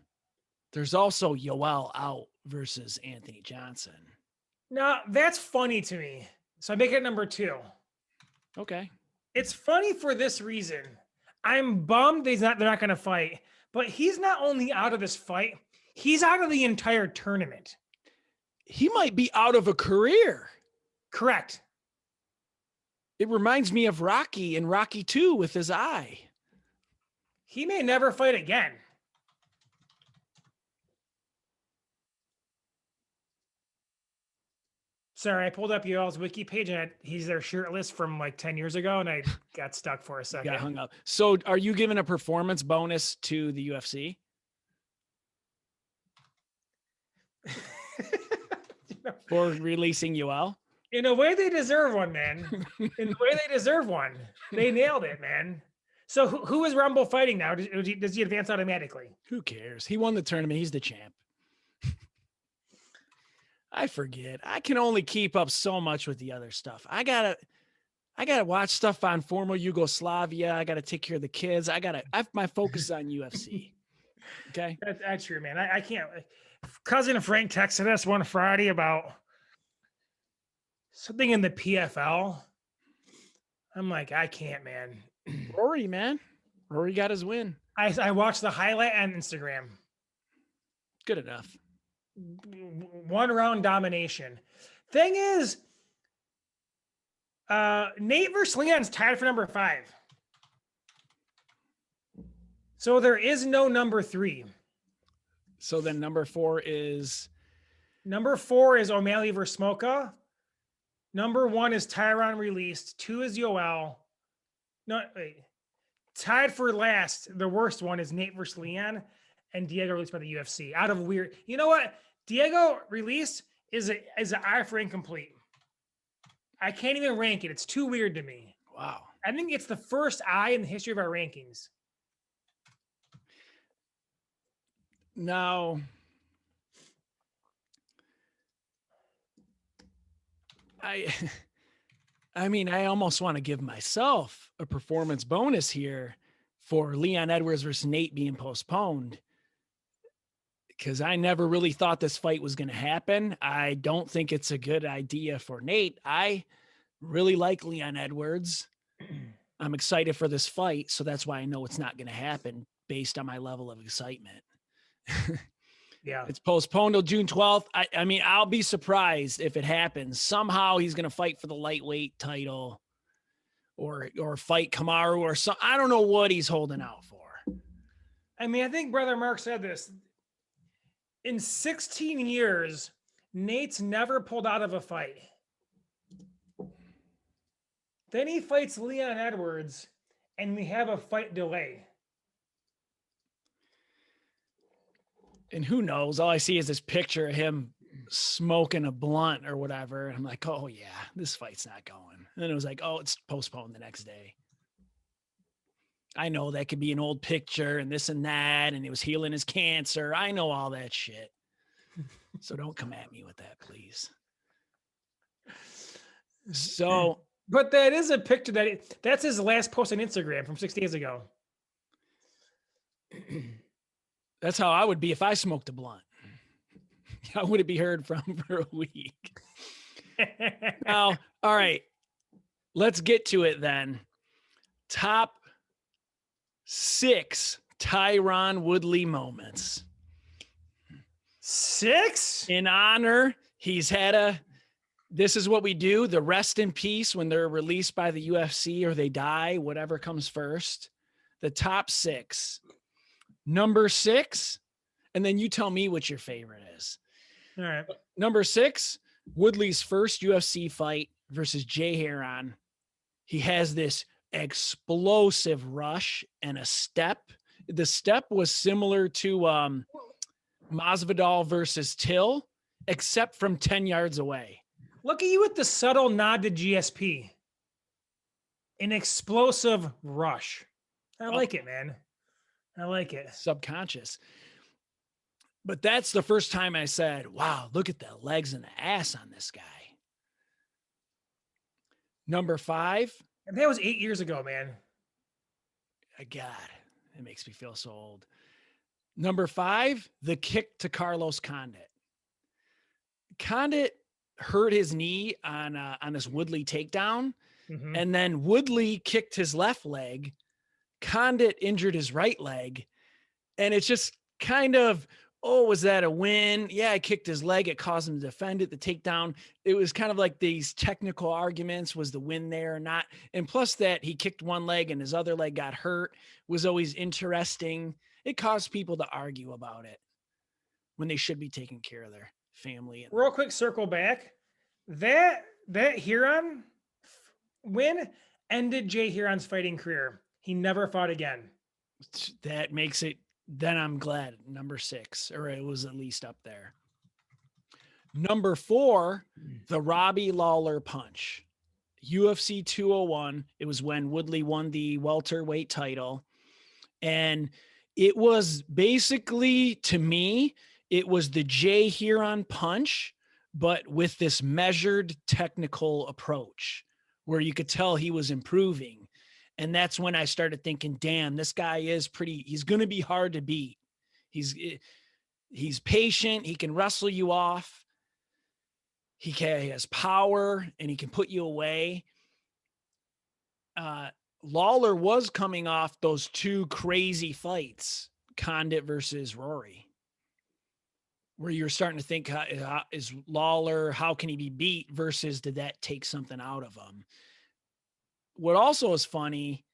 there's also Yoel out versus Anthony Johnson. Now, that's funny to me. So I make it number 2. Okay. It's funny for this reason. I'm bummed they're not going to fight, but he's not only out of this fight, he's out of the entire tournament. He might be out of a career. Correct. It reminds me of Rocky in Rocky 2 with his eye. He may never fight again. Sorry, I pulled up Yoel's wiki page and he's there shirtless from like 10 years ago and I got stuck for a second. Got hung up. So are you giving a performance bonus to the UFC? For releasing Yoel? In a way, they deserve one, man. In a way, they deserve one. They nailed it, man. So who is Rumble fighting now? Does he advance automatically? Who cares? He won the tournament. He's the champ. I forget. I can only keep up so much with the other stuff. I gotta watch stuff on former Yugoslavia. I gotta take care of the kids. My focus is on UFC. Okay. That's true, man. I can't. Cousin Frank texted us one Friday about something in the PFL. I'm like, I can't, man. Rory, man. Rory got his win. I watched the highlight on Instagram. Good enough. 1 round domination. Thing is, Nate versus Leon's tied for number 5. So there is no number 3. So then number 4 is? Number 4 is O'Malley versus Smoka. Number 1 is Tyron released. 2 is Yoel. No, wait. Tied for last, the worst one is Nate versus Leon and Diego released by the UFC. Out of weird. You know what? Diego released is an eye for incomplete. I can't even rank it. It's too weird to me. Wow. I think it's the first eye in the history of our rankings. Now, I mean, I almost want to give myself a performance bonus here for Leon Edwards versus Nate being postponed, because I never really thought this fight was going to happen. I don't think it's a good idea for Nate. I really like Leon Edwards. I'm excited for this fight, so that's why I know it's not going to happen based on my level of excitement. Yeah. It's postponed till June 12th. I mean, I'll be surprised if it happens. Somehow he's going to fight for the lightweight title or fight Kamaru or something. I don't know what he's holding out for. I mean, I think Brother Mark said this. In 16 years, Nate's never pulled out of a fight. Then he fights Leon Edwards, and we have a fight delay. And who knows? All I see is this picture of him smoking a blunt or whatever. And I'm like, oh, yeah, this fight's not going. And then it was like, oh, it's postponed the next day. I know that could be an old picture and this and that, and he was healing his cancer. I know all that shit. So don't come at me with that, please. So, but that is a picture that's his last post on Instagram from 6 days ago. That's how I would be if I smoked a blunt. I wouldn't be heard from for a week. Now, all right, let's get to it then. Top 6 Tyron Woodley moments. 6? In honor, he's had this is what we do, the rest in peace when they're released by the UFC or they die, whatever comes first. The top 6. Number 6, and then you tell me what your favorite is. All right. Number 6, Woodley's first UFC fight versus Jay Heron. He has this explosive rush and a step. The step was similar to Masvidal versus Till, except from 10 yards away. Look at you with the subtle nod to GSP. An explosive rush. I like it, man. I like it. Subconscious. But that's the first time I said, wow, look at the legs and the ass on this guy. Number 5. And that was 8 years ago, man. God, it makes me feel so old. Number 5, the kick to Carlos Condit. Condit hurt his knee on this Woodley takedown, and then Woodley kicked his left leg. Condit injured his right leg, and it's just kind of, oh, was that a win? Yeah, I kicked his leg. It caused him to defend it, the takedown. It was kind of like these technical arguments. Was the win there or not? And plus that he kicked one leg and his other leg got hurt was always interesting. It caused people to argue about it when they should be taking care of their family. Real quick, circle back. That Huron win ended Jay Huron's fighting career. He never fought again. That makes it, then I'm glad, number 6, or it was at least up there. Number 4, the Robbie Lawler punch. UFC 201. It was when Woodley won the welterweight title. And it was basically, to me, it was the Jay Huron punch, but with this measured technical approach where you could tell he was improving. And that's when I started thinking, damn, this guy is he's going to be hard to beat. He's patient. He can wrestle you off. He has power and he can put you away. Lawler was coming off those 2 crazy fights, Condit versus Rory, where you're starting to think, is Lawler, how can he be beat versus did that take something out of him? What also is funny,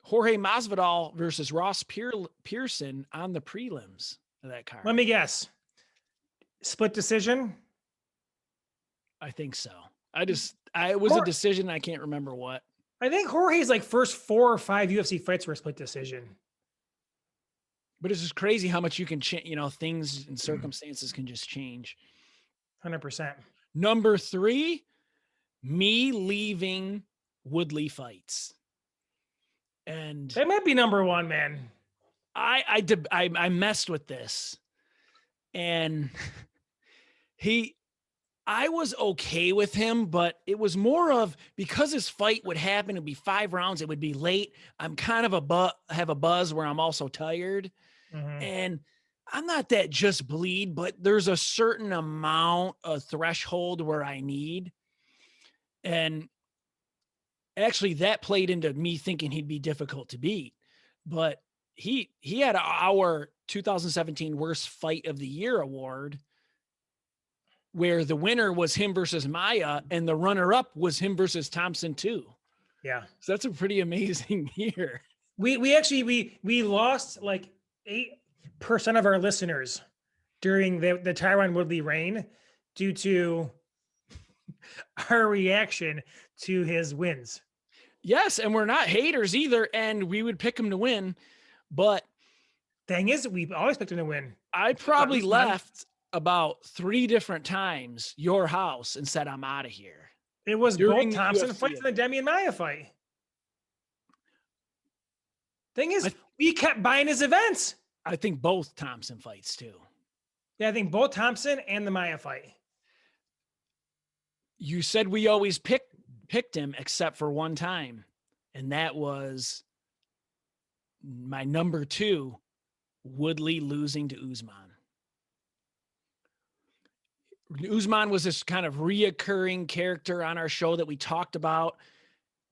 Jorge Masvidal versus Ross Pearson on the prelims of that card. Let me guess. Split decision? I think so. It was a decision. I can't remember what. I think Jorge's like first 4 or 5 UFC fights were a split decision. But it's just crazy how much you can change, things and circumstances can just change. 100%. Number 3, me leaving Woodley fights. And that might be number 1, man. I messed with this, and I was okay with him, but it was more of, because his fight would happen, it'd be 5 rounds, it would be late. I'm kind of have a buzz where I'm also tired. And I'm not that just bleed, but there's a certain amount of threshold where I need. And actually that played into me thinking he'd be difficult to beat, but he had our 2017 worst fight of the year award, where the winner was him versus Maya and the runner up was him versus Thompson too. Yeah. So that's a pretty amazing year. We actually lost like 8% of our listeners during the Tyron Woodley reign due to our reaction to his wins. Yes, and we're not haters either, and we would pick him to win, but thing is, we always picked him to win. I probably left about 3 different times your house and said, I'm out of here. It was both Thompson fights and the Demi and Maya fight. Thing is, we kept buying his events. I think both Thompson fights too. Yeah, I think both Thompson and the Maya fight. You said we always picked him except for one time, and that was my number 2, Woodley losing to Usman. Usman was this kind of reoccurring character on our show that we talked about.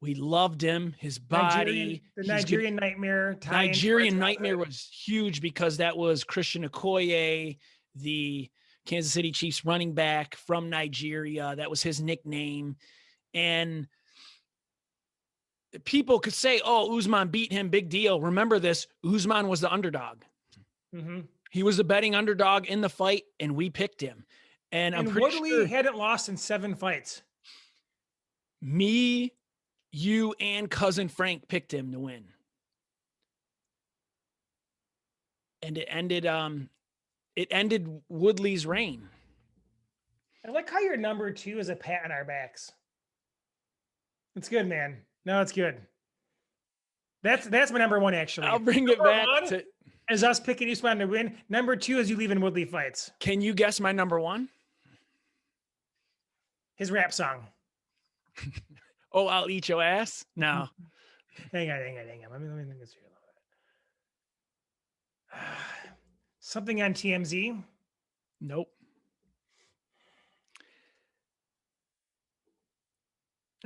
We loved him, his body. The He's good. Nigerian Nightmare. Nigerian Nightmare was huge because that was Christian Okoye, the Kansas City Chiefs running back from Nigeria. That was his nickname. And people could say, oh, Usman beat him, big deal. Remember this, Usman was the underdog. Mm-hmm. He was the betting underdog in the fight, and we picked him. And I'm pretty Woodley hadn't lost in 7 fights. Me, you, and cousin Frank picked him to win. And it ended Woodley's reign. I like how your number 2 is a pat on our backs. It's good, man. No, it's good. That's my number 1, actually. I'll bring it back to as us picking Usman to win. Number 2 is you leaving Woodley fights. Can you guess my number 1? His rap song. Oh, I'll eat your ass? No. Hang on. Let me think this here a little bit. Something on TMZ? Nope.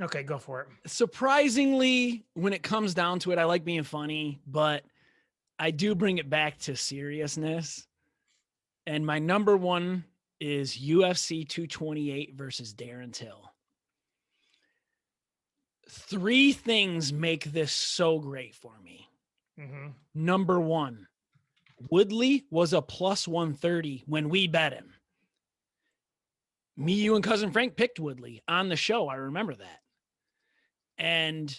Okay, go for it. Surprisingly, when it comes down to it, I like being funny, but I do bring it back to seriousness. And my number 1 is UFC 228 versus Darren Till. 3 things make this so great for me. Mm-hmm. Number 1, Woodley was a plus 130 when we bet him. Me, you, and cousin Frank picked Woodley on the show. I remember that. And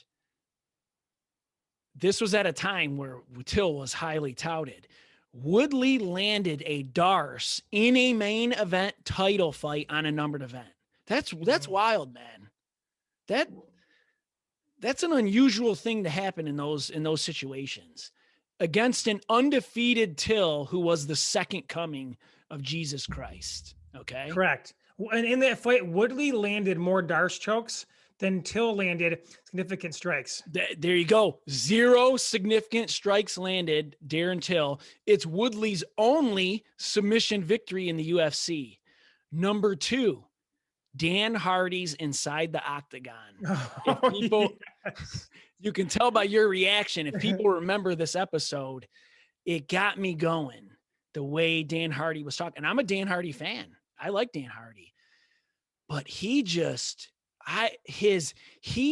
this was at a time where Till was highly touted. Woodley landed a Darce in a main event title fight on a numbered event. That's wild, man. That's an unusual thing to happen in those situations against an undefeated Till who was the second coming of Jesus Christ. Okay. Correct. And in that fight, Woodley landed more Darce chokes than Till landed significant strikes. There you go. 0 significant strikes landed, Darren Till. It's Woodley's only submission victory in the UFC. Number 2, Dan Hardy's inside the octagon. If people, yes. You can tell by your reaction, if people remember this episode, it got me going the way Dan Hardy was talking. And I'm a Dan Hardy fan. I like Dan Hardy. But he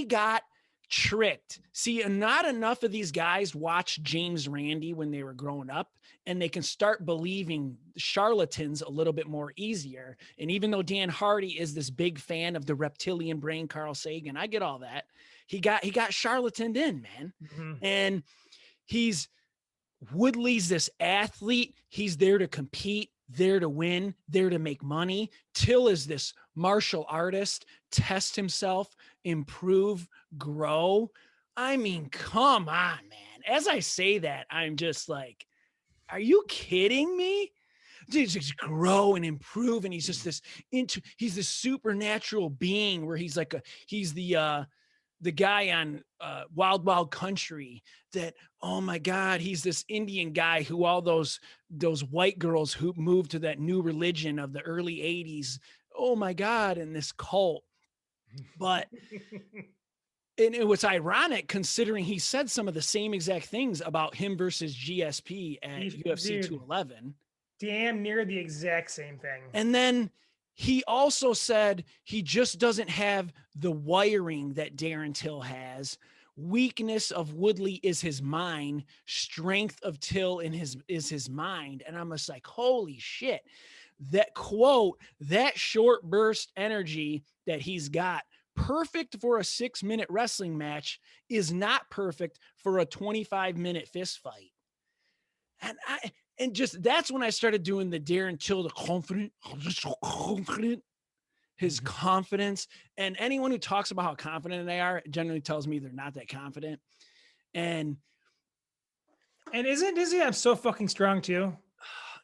got tricked. See, not enough of these guys watched James Randi when they were growing up, and they can start believing charlatans a little bit more easier. And even though Dan Hardy is this big fan of the reptilian brain, Carl Sagan, I get all that. He got charlataned in, man. Mm-hmm. And Woodley's this athlete. He's there to compete, there to win, there to make money. Till is this martial artist, test himself, improve, grow. I mean, come on, man. As I say that, I'm just like, are you kidding me? Just grow and improve. And he's just he's this supernatural being where he's like he's the guy on Wild Wild Country that, oh my God, he's this Indian guy who all those white girls who moved to that new religion of the early 80s. Oh my God. And this cult. But and it was ironic considering he said some of the same exact things about him versus GSP at UFC 211. Damn near the exact same thing. And then he also said he just doesn't have the wiring that Darren Till has. Weakness of Woodley is his mind. Strength of Till is his mind. And I'm just like, holy shit. That quote, that short burst energy that he's got, perfect for a 6-minute wrestling match, is not perfect for a 25-minute fist fight. And just that's when I started doing the Darren Till, the confident, his confidence. And anyone who talks about how confident they are generally tells me they're not that confident. And isn't I'm so fucking strong too?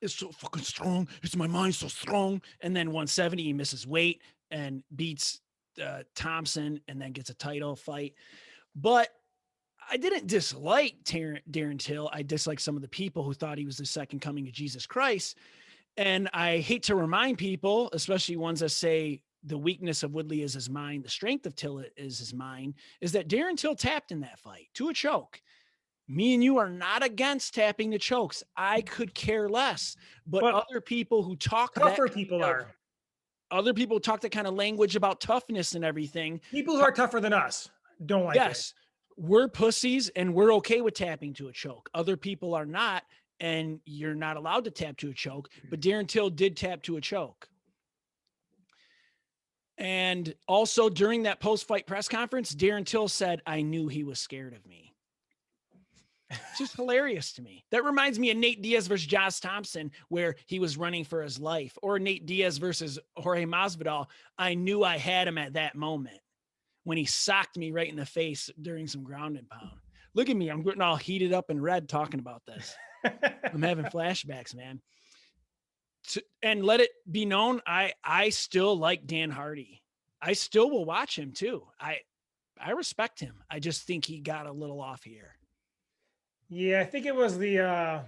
It's so fucking strong. It's my mind so strong. And then 170, he misses weight and beats Thompson and then gets a title fight. But I didn't dislike Darren Till. I disliked some of the people who thought he was the second coming of Jesus Christ. And I hate to remind people, especially ones that say the weakness of Woodley is his mind, the strength of Till is his mind, is that Darren Till tapped in that fight to a choke. Me and you are not against tapping the chokes. I could care less. But other people who talk tougher people are. Other people talk that kind of language about toughness and everything. People who are tougher than us don't like it. Yes, we're pussies and we're okay with tapping to a choke. Other people are not, and you're not allowed to tap to a choke. But Darren Till did tap to a choke. And also during that post-fight press conference, Darren Till said, I knew he was scared of me. It's just hilarious to me. That reminds me of Nate Diaz versus Josh Thompson, where he was running for his life, or Nate Diaz versus Jorge Masvidal. I knew I had him at that moment when he socked me right in the face during some ground and pound. Look at me. I'm getting all heated up and red talking about this. I'm having flashbacks, man. And let it be known, I still like Dan Hardy. I still will watch him too. I respect him. I just think he got a little off here. Yeah, I think it was the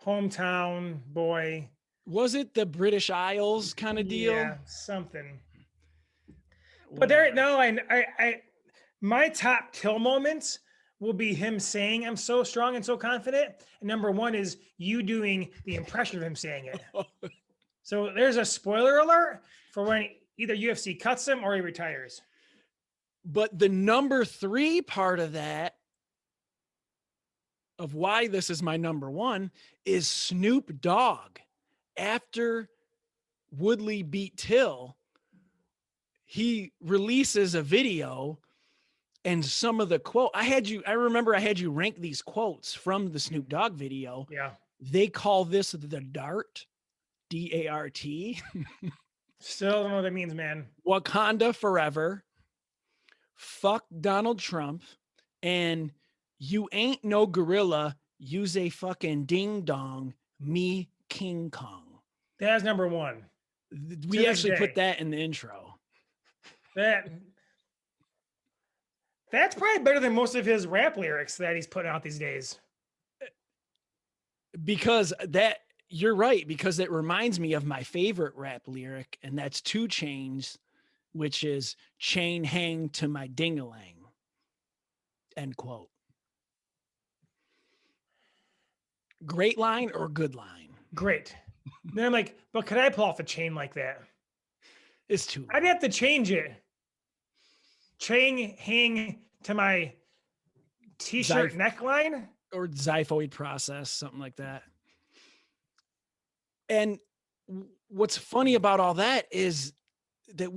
hometown boy. Was it the British Isles kind of deal? Yeah, something. But there, no, I my top Till moments will be him saying, I'm so strong and so confident. And number one is you doing the impression of him saying it. So there's a spoiler alert for when either UFC cuts him or he retires. But the number 3 part of that, of why this is my number 1, is Snoop Dogg. After Woodley beat Till, he releases a video and some of the quote I remember I had you rank these quotes from the Snoop Dogg video. Yeah. They call this the DART, D-A-R-T. Still don't know what that means, man. Wakanda forever. Fuck Donald Trump. And you ain't no gorilla. Use a fucking ding dong. Me King Kong. That's number 1. We actually put that in the intro. That's probably better than most of his rap lyrics that he's putting out these days. Because you're right, because it reminds me of my favorite rap lyric, and that's 2 Chainz, which is chain hang to my ding-a-lang. End quote. Great line or good line? Great. Then I'm like, but could I pull off a chain like that? It's too long. I'd have to change it. Chain hang to my t-shirt neckline? Or xiphoid process, something like that. And what's funny about all that is that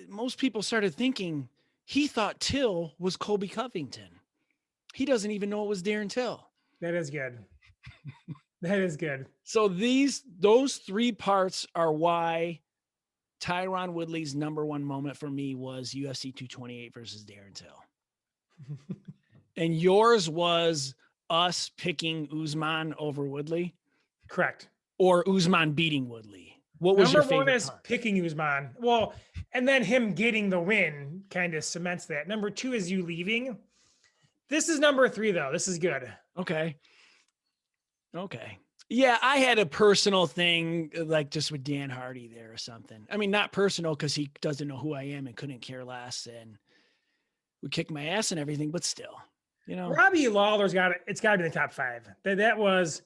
most people started thinking he thought Till was Colby Covington. He doesn't even know it was Darren Till. That is good. That is good. So those 3 parts are why Tyron Woodley's number 1 moment for me was UFC 228 versus Darren Till. And yours was us picking Usman over Woodley? Correct. Or Usman beating Woodley? What was your favorite Number 1 is part? picking Usman. Well, and then him getting the win kind of cements that. Number 2 is you leaving. This is number 3, though. This is good. Okay. Yeah, I had a personal thing, like just with Dan Hardy there or something. I mean, not personal because he doesn't know who I am and couldn't care less and would kick my ass and everything, but still, you know. Robbie Lawler's it's got to be in the top 5. That was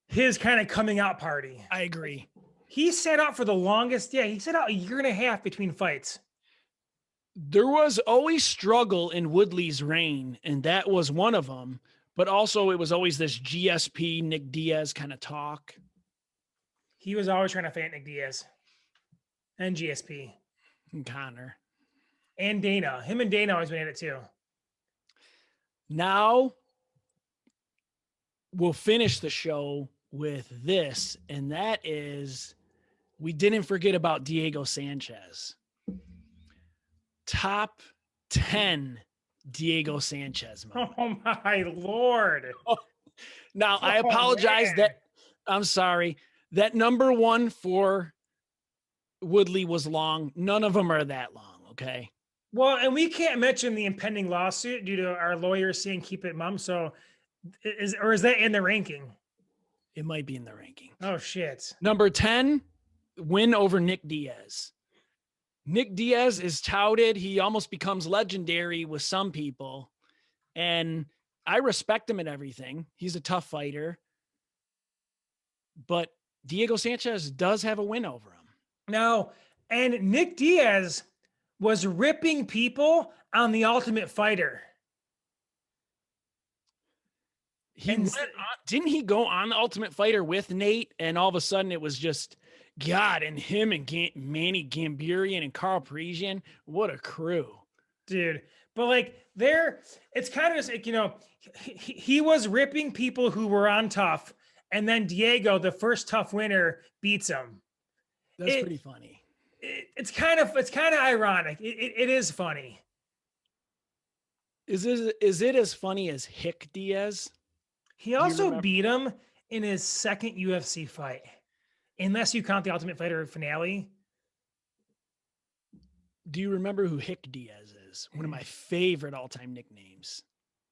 his kind of coming out party. I agree. He sat out for the longest. Yeah, he sat out 1.5 years between fights. There was always struggle in Woodley's reign, and that was one of them. But also it was always this GSP, Nick Diaz kind of talk. He was always trying to fight Nick Diaz and GSP. And Connor. And Dana. Him and Dana always been at it too. Now we'll finish the show with this, and that is we didn't forget about Diego Sanchez. Top 10 Diego Sanchez moment. Oh my Lord. Now I apologize I'm sorry. That number 1 for Woodley was long. None of them are that long. Okay. Well, and we can't mention the impending lawsuit due to our lawyers saying keep it mum. So Is that in the ranking? It might be in the ranking. Oh, shit. Number 10, win over Nick Diaz. Nick Diaz is touted. He almost becomes legendary with some people. And I respect him and everything. He's a tough fighter. But Diego Sanchez does have a win over him. No, and Nick Diaz was ripping people on The Ultimate Fighter. Didn't he go on The Ultimate Fighter with Nate? And all of a sudden it was just God and him and Manny Gambirian and Carl Parisian. What a crew. Dude. But like it's kind of just like, he was ripping people who were on tough. And then Diego, the first tough winner, beats him. That's pretty funny. It's kind of ironic. It is funny. Is it as funny as Hick Diaz? He also beat him in his second UFC fight, unless you count the Ultimate Fighter finale. Do you remember who Hick Diaz is? One of my favorite all-time nicknames.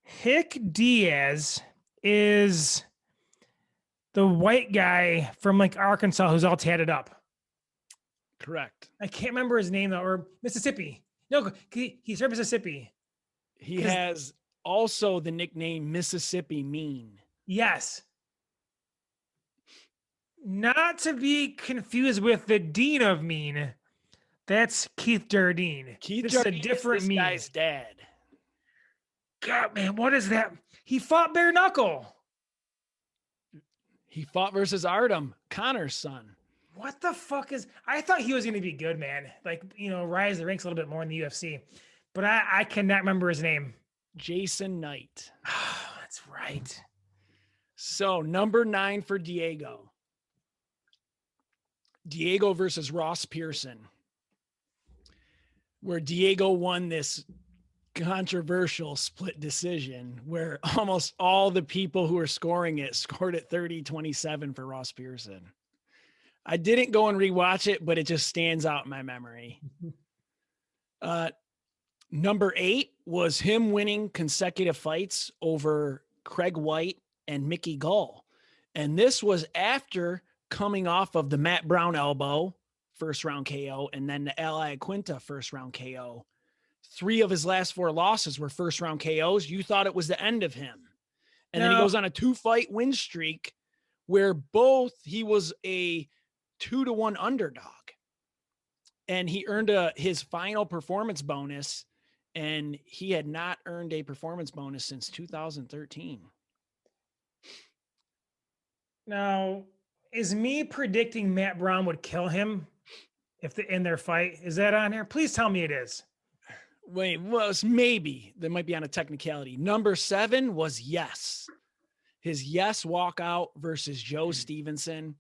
Hick Diaz is the white guy from like Arkansas who's all tatted up. Correct. I can't remember his name though, or Mississippi. No, he's from Mississippi. He has also the nickname Mississippi Mean. Yes. Not to be confused with the Dean of Mean. That's Keith Jardine. This is a different Mean. Guy's dad. God, man, what is that? He fought bare knuckle. He fought versus Artem, Connor's son. What the fuck is... I thought he was going to be good, man. Like, rise the ranks a little bit more in the UFC. But I cannot remember his name. Jason Knight. Oh, that's right. So, number 9 for Diego. Diego versus Ross Pearson. Where Diego won this controversial split decision where almost all the people who were scoring it scored at 30-27 for Ross Pearson. I didn't go and rewatch it, but it just stands out in my memory. Number 8 was him winning consecutive fights over Craig White and Mickey Gall. And this was after coming off of the Matt Brown elbow, first round KO, and then the Ally Quinta first round KO. 3 of his last 4 losses were first round KOs. You thought it was the end of him. And then he goes on a 2-fight win streak where he was a 2-1 underdog. And he earned his final performance bonus, and he had not earned a performance bonus since 2013. Now, is me predicting Matt Brown would kill him in their fight? Is that on here? Please tell me it is. Wait, maybe. That might be on a technicality. Number 7 was yes. His yes walkout versus Joe Stevenson.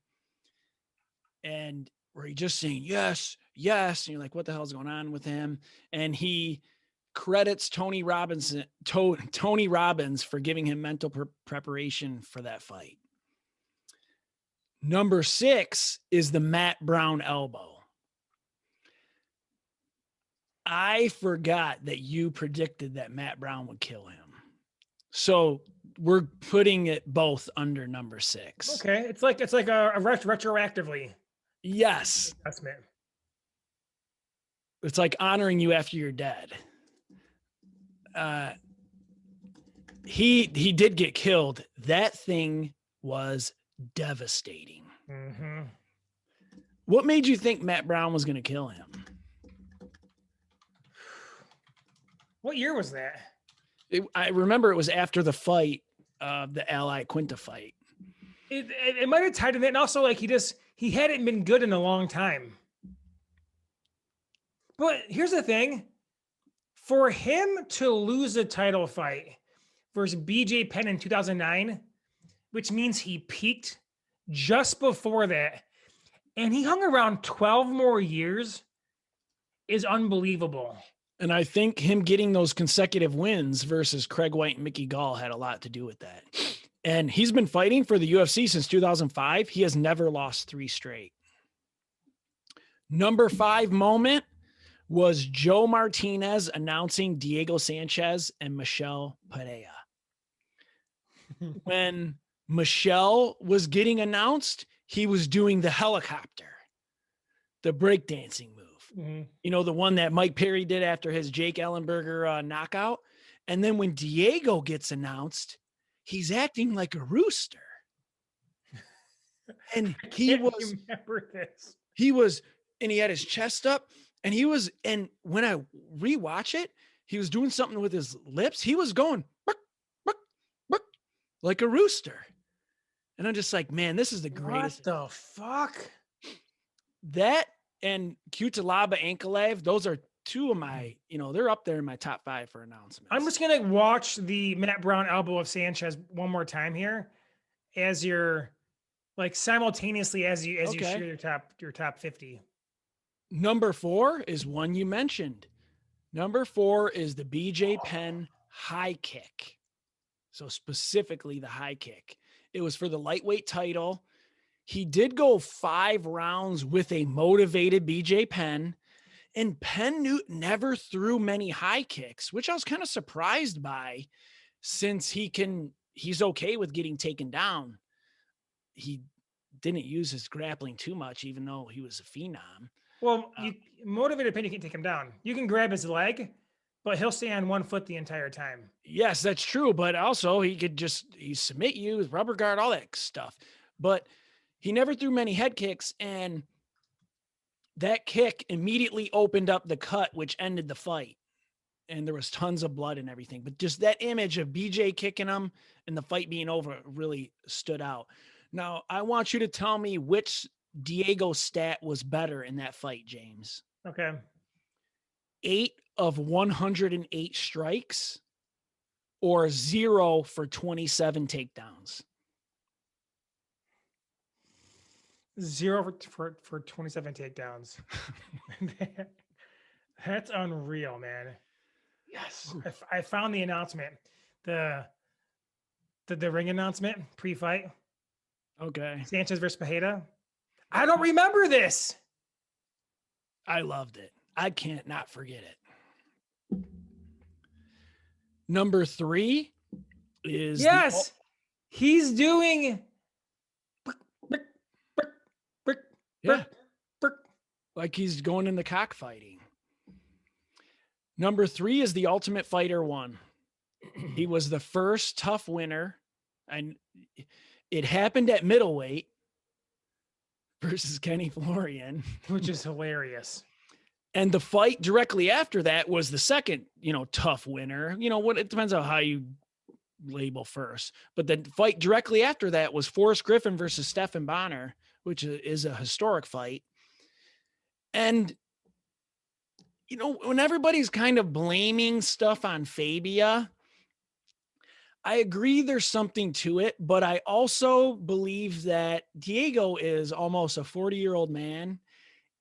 And where he just saying, yes, yes. And you're like, what the hell's going on with him? And he credits Tony Robbins for giving him mental preparation for that fight. Number 6 is the Matt Brown elbow. I forgot that you predicted that Matt Brown would kill him. So we're putting it both under number 6. Okay. It's like a retroactively. Yes. That's man. It's like honoring you after you're dead. He did get killed. That thing was devastating. Mm-hmm. What made you think Matt Brown was going to kill him? What year was that? I remember it was after the fight, the Ally Quinta fight. It might have tied in that. And also, like, he hadn't been good in a long time. But here's the thing. For him to lose a title fight versus BJ Penn in 2009, which means he peaked just before that, and he hung around 12 more years, is unbelievable. And I think him getting those consecutive wins versus Craig White and Mickey Gall had a lot to do with that. And he's been fighting for the UFC since 2005. He has never lost 3 straight. Number 5 moment was Joe Martinez announcing Diego Sanchez and Michelle Pereira. when Michelle was getting announced, he was doing the helicopter, the breakdancing move. Mhm. You know, the one that Mike Perry did after his Jake Ellenberger knockout. And then when Diego gets announced, he's acting like a rooster. And I he can't was, remember this. and he had his chest up, and and when I rewatch it, he was doing something with his lips. He was going buck, buck, buck, like a rooster. And I'm just like, man, this is the greatest. What the fuck? That and Kutalaba Ankalaev, those are two of my, they're up there in my top 5 for announcements. I'm just gonna watch the Matt Brown elbow of Sanchez one more time here, as you're like simultaneously as you Okay. share your top 50. Number 4 is one you mentioned. Number 4 is the BJ Penn high kick. So specifically the high kick. It was for the lightweight title. He did go 5 rounds with a motivated BJ Penn, and Penn never threw many high kicks, which I was kind of surprised by, since he's okay with getting taken down. He didn't use his grappling too much, even though he was a phenom. Well, you motivated Penn, you can't take him down. You can grab his leg, but he'll stay on one foot the entire time. Yes, that's true. But also he submit you with rubber guard, all that stuff. But he never threw many head kicks, and that kick immediately opened up the cut, which ended the fight. And there was tons of blood and everything. But just that image of BJ kicking him and the fight being over really stood out. Now, I want you to tell me which Diego stat was better in that fight, James. Okay. 8 of 108 strikes or 0 for 27 takedowns? 0 for 27 takedowns. That's unreal, man. Yes. I found the announcement. The ring announcement pre-fight. Okay. Sanchez versus Pajeda. I don't remember this. I loved it. I can't not forget it. Number 3 is yes. He's doing like he's going in the cockfighting. Number 3 is the Ultimate Fighter 1. He was the first tough winner, and it happened at middleweight versus Kenny Florian, which is hilarious. And the fight directly after that was the second, tough winner. It depends on how you label first. But the fight directly after that was Forrest Griffin versus Stephan Bonner, which is a historic fight. And, when everybody's kind of blaming stuff on Fabia, I agree there's something to it, but I also believe that Diego is almost a 40-year-old man,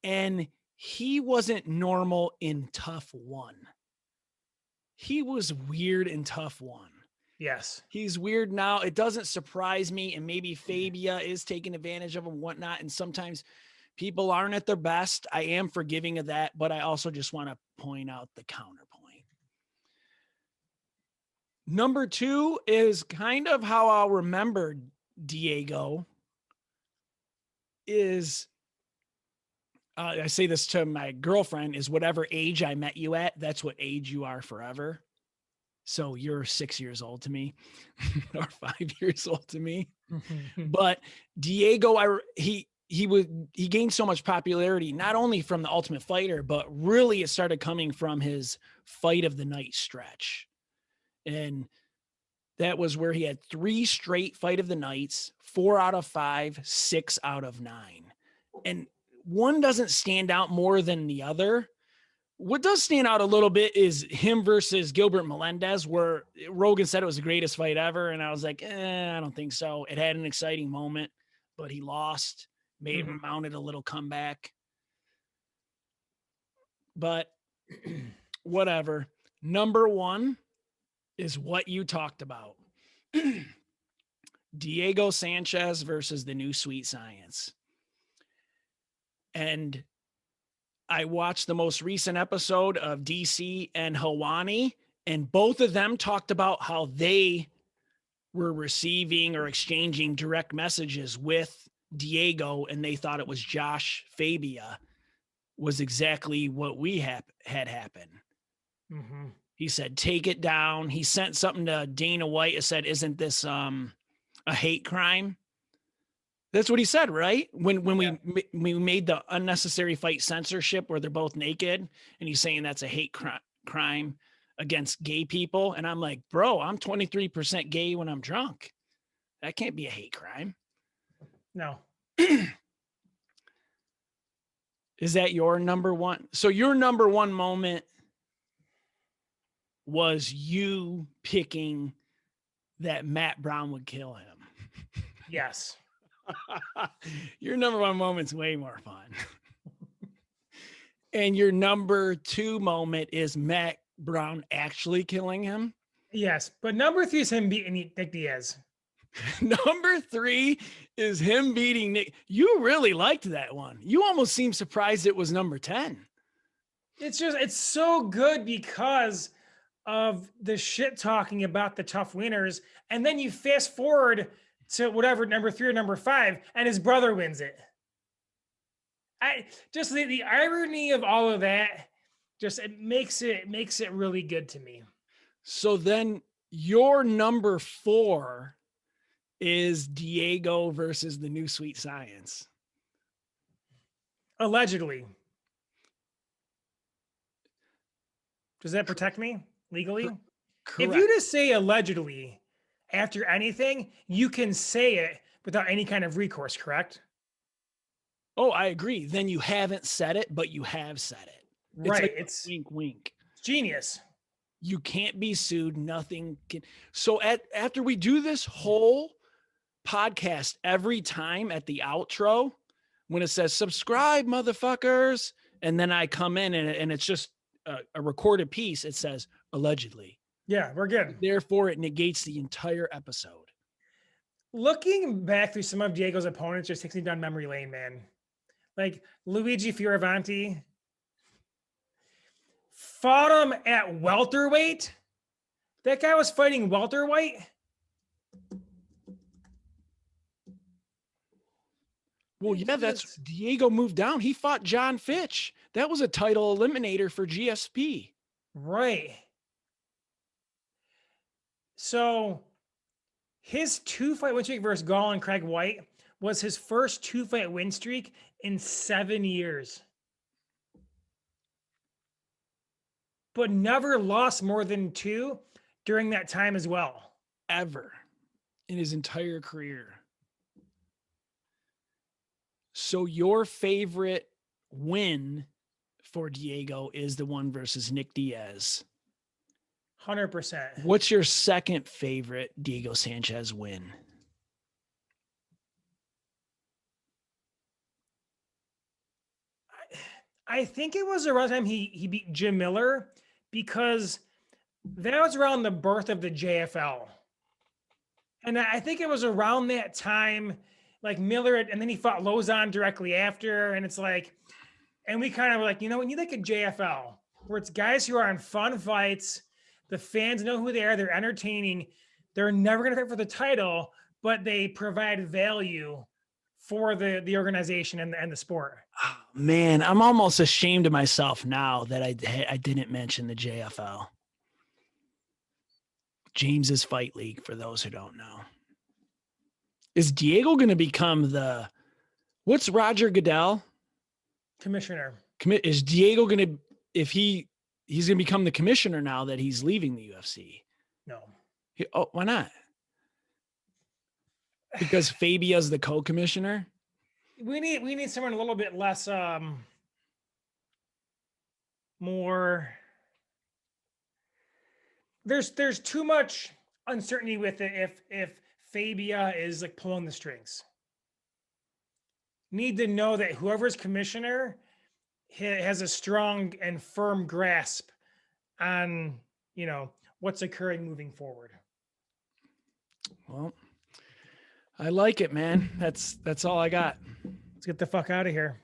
and he wasn't normal in tough 1. He was weird in tough 1. Yes. He's weird now. It doesn't surprise me. And maybe Fabia is taking advantage of him and whatnot. And sometimes people aren't at their best. I am forgiving of that, but I also just want to point out the counterpoint. Number 2 is kind of how I'll remember Diego is, I say this to my girlfriend, is whatever age I met you at, that's what age you are forever. So you're 6 years old to me or 5 years old to me. But Diego, he gained so much popularity, not only from the Ultimate Fighter, but really it started coming from his Fight of the Night stretch. And that was where he had 3 straight Fight of the Nights, 4 out of 5, 6 out of 9. And one doesn't stand out more than the other. What does stand out a little bit is him versus Gilbert Melendez, where Rogan said it was the greatest fight ever. And I was like, I don't think so. It had an exciting moment, but he lost, mounted a little comeback. But whatever. Number 1 is what you talked about. Diego Sanchez versus the New Sweet Science. And I watched the most recent episode of DC and Helwani, and both of them talked about how they were receiving or exchanging direct messages with Diego and they thought it was Josh Fabia was exactly what we had happen. Mm-hmm. He said, take it down. He sent something to Dana White and said, isn't this a hate crime? That's what he said, right? When we made the unnecessary fight censorship where they're both naked and he's saying that's a hate crime against gay people. And I'm like, bro, I'm 23% gay when I'm drunk. That can't be a hate crime. No. Is that your number one? So your number one moment was you picking that Matt Brown would kill him. Yes. Your number one moment's way more fun. And your number two moment is Matt Brown actually killing him. Yes. But number 3 is him beating Nick Diaz. Number 3 is him beating Nick. You really liked that one. You almost seemed surprised it was number 10. It's so good because of the shit talking about the tough winners. And then you fast forward to whatever, number 3 or number 5, and his brother wins it. I just the irony of all of that, just it makes it really good to me. So then your number 4 is Diego versus the New Sweet Science. Allegedly. Does that protect me legally? Correct. If you just say allegedly after anything, you can say it without any kind of recourse, correct? Oh, I agree. Then you haven't said it, but you have said it. Right. Like it's wink, wink. Genius. You can't be sued. Nothing can. So after we do this whole podcast, every time at the outro, when it says subscribe, motherfuckers, and then I come in and it's just a recorded piece, it says allegedly. Yeah, we're good. Therefore, it negates the entire episode. Looking back through some of Diego's opponents just takes me down memory lane, man. Like Luigi Fioravanti fought him at welterweight. That guy was fighting welterweight. Well, yeah, that's Diego moved down. He fought John Fitch. That was a title eliminator for GSP. Right. So his 2-fight win streak versus Gall and Craig White was his first 2-fight win streak in 7 years. But never lost more than 2 during that time as well. Ever in his entire career. So your favorite win for Diego is the one versus Nick Diaz. 100%. What's your second favorite Diego Sanchez win? I think it was around the time he beat Jim Miller, because that was around the birth of the JFL. And I think it was around that time, like Miller, and then he fought Lozon directly after. And it's like, and we kind of were like, we need like a JFL where it's guys who are on fun fights. The fans know who they are. They're entertaining. They're never going to fight for the title, but they provide value for the organization and the sport. Oh, man, I'm almost ashamed of myself now that I didn't mention the JFL. James's Fight League, for those who don't know. Is Diego going to become what's Roger Goodell? Commissioner. Is Diego going to, if he's going to become the commissioner now that he's leaving the UFC? No. Why not? Because Fabia's the co-commissioner? We need someone a little bit less more. There's too much uncertainty with it if Fabia is like pulling the strings. Need to know that whoever's commissioner has a strong and firm grasp on what's occurring moving forward. Well, I like it, man. That's all I got. Let's get the fuck out of here.